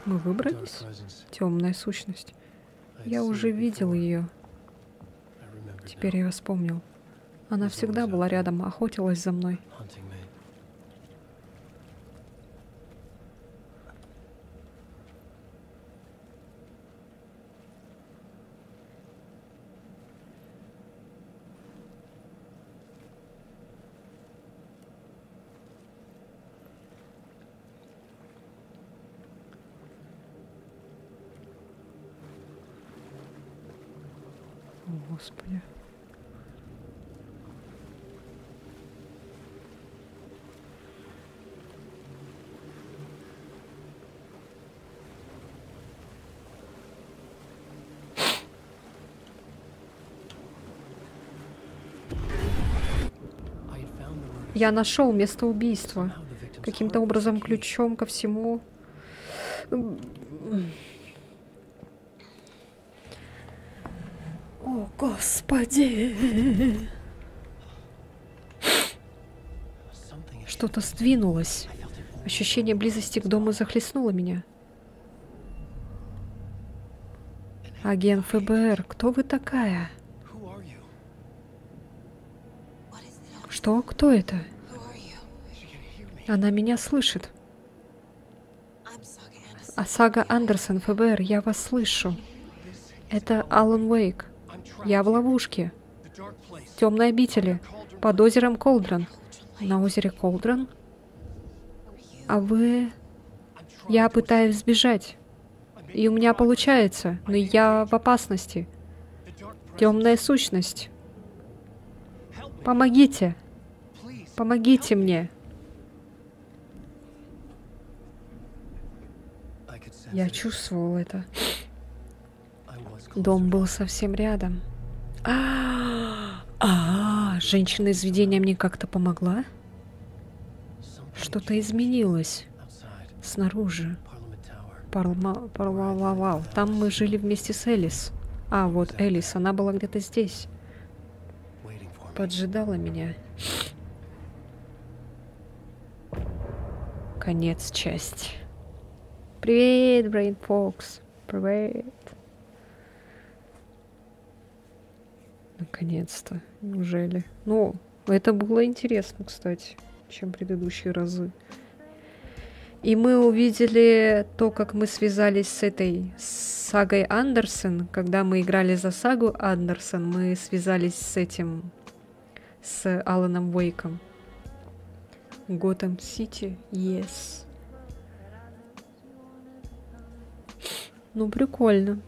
Мы выбрались? Темная сущность. Я уже видел ее. Теперь я вспомнил. Она всегда была рядом, охотилась за мной. О, Господи. Я нашел место убийства. Каким-то образом ключом ко всему. О, Господи! Что-то сдвинулось. Ощущение близости к дому захлестнуло меня. Агент ФБР, кто вы такая? Who are you? Что? Кто это? She can hear me. Она меня слышит. Сага Андерсон, ФБР, я вас слышу. Это Алан Уэйк. Я в ловушке. The dark place. Темной обители. Под озером Колдрон. На озере Колдрон? А вы... Я пытаюсь сбежать. И у меня получается, но я в опасности. Темная сущность. Помогите. Помогите мне. I could sense Я it. чувствовал это. I was close. Дом был совсем рядом. Женщина из видения мне как-то помогла? Something Что-то изменилось outside снаружи. Parliament Tower. Там мы жили вместе с Элис. А, вот Элис, она была где-то здесь. Waiting for me. Поджидала меня. Конец части. Привет, Брейн Фокс. Привет. Наконец-то. Неужели? Ну, это было интересно, кстати, чем предыдущие разы. И мы увидели то, как мы связались с этой сагой Андерсон. Когда мы играли за сагу Андерсон, мы связались с этим, с Аланом Уэйком. Готэм Сити, yes. Ну, прикольно.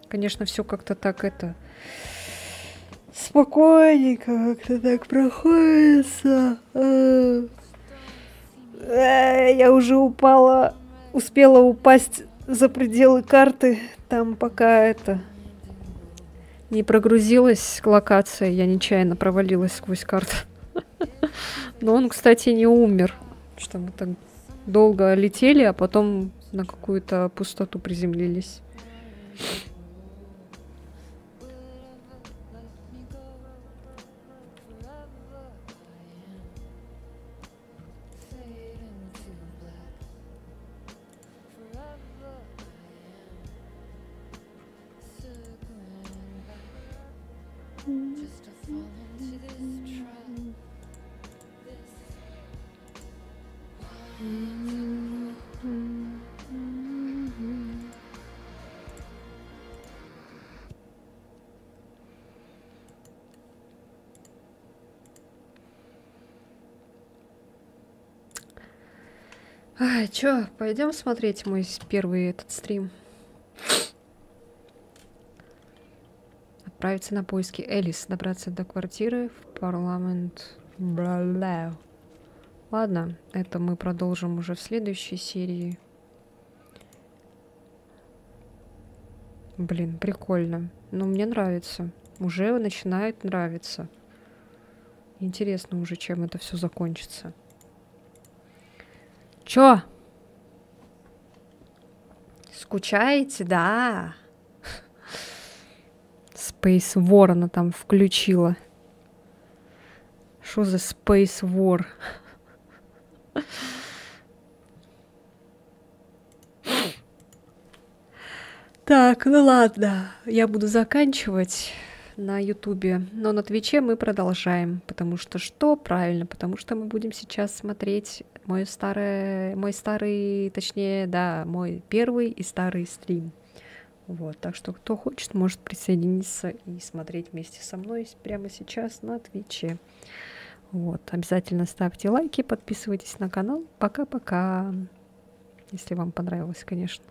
Конечно, все как-то так это... Спокойненько как-то так проходится. Я уже упала, успела упасть за пределы карты. Там пока это не прогрузилась локация, я нечаянно провалилась сквозь карту. Но он, кстати, не умер. Что мы так долго летели, а потом на какую-то пустоту приземлились. Чё, пойдем смотреть мой первый этот стрим? Отправиться на поиски Элис, добраться до квартиры в парламент. Бля. Ладно, это мы продолжим уже в следующей серии. Блин, прикольно. Ну, мне нравится. Уже начинает нравиться. Интересно уже, чем это все закончится. Чё? Скучаете? Да. Space War она там включила. Что за Space War? Так, ну ладно. Я буду заканчивать на Ютубе. Но на Твиче мы продолжаем. Потому что что? Правильно. Потому что мы будем сейчас смотреть мой старый, точнее, да, мой первый и старый стрим. Вот, так что кто хочет, может присоединиться и смотреть вместе со мной прямо сейчас на Твиче. Вот, обязательно ставьте лайки, подписывайтесь на канал. Пока-пока. Если вам понравилось, конечно.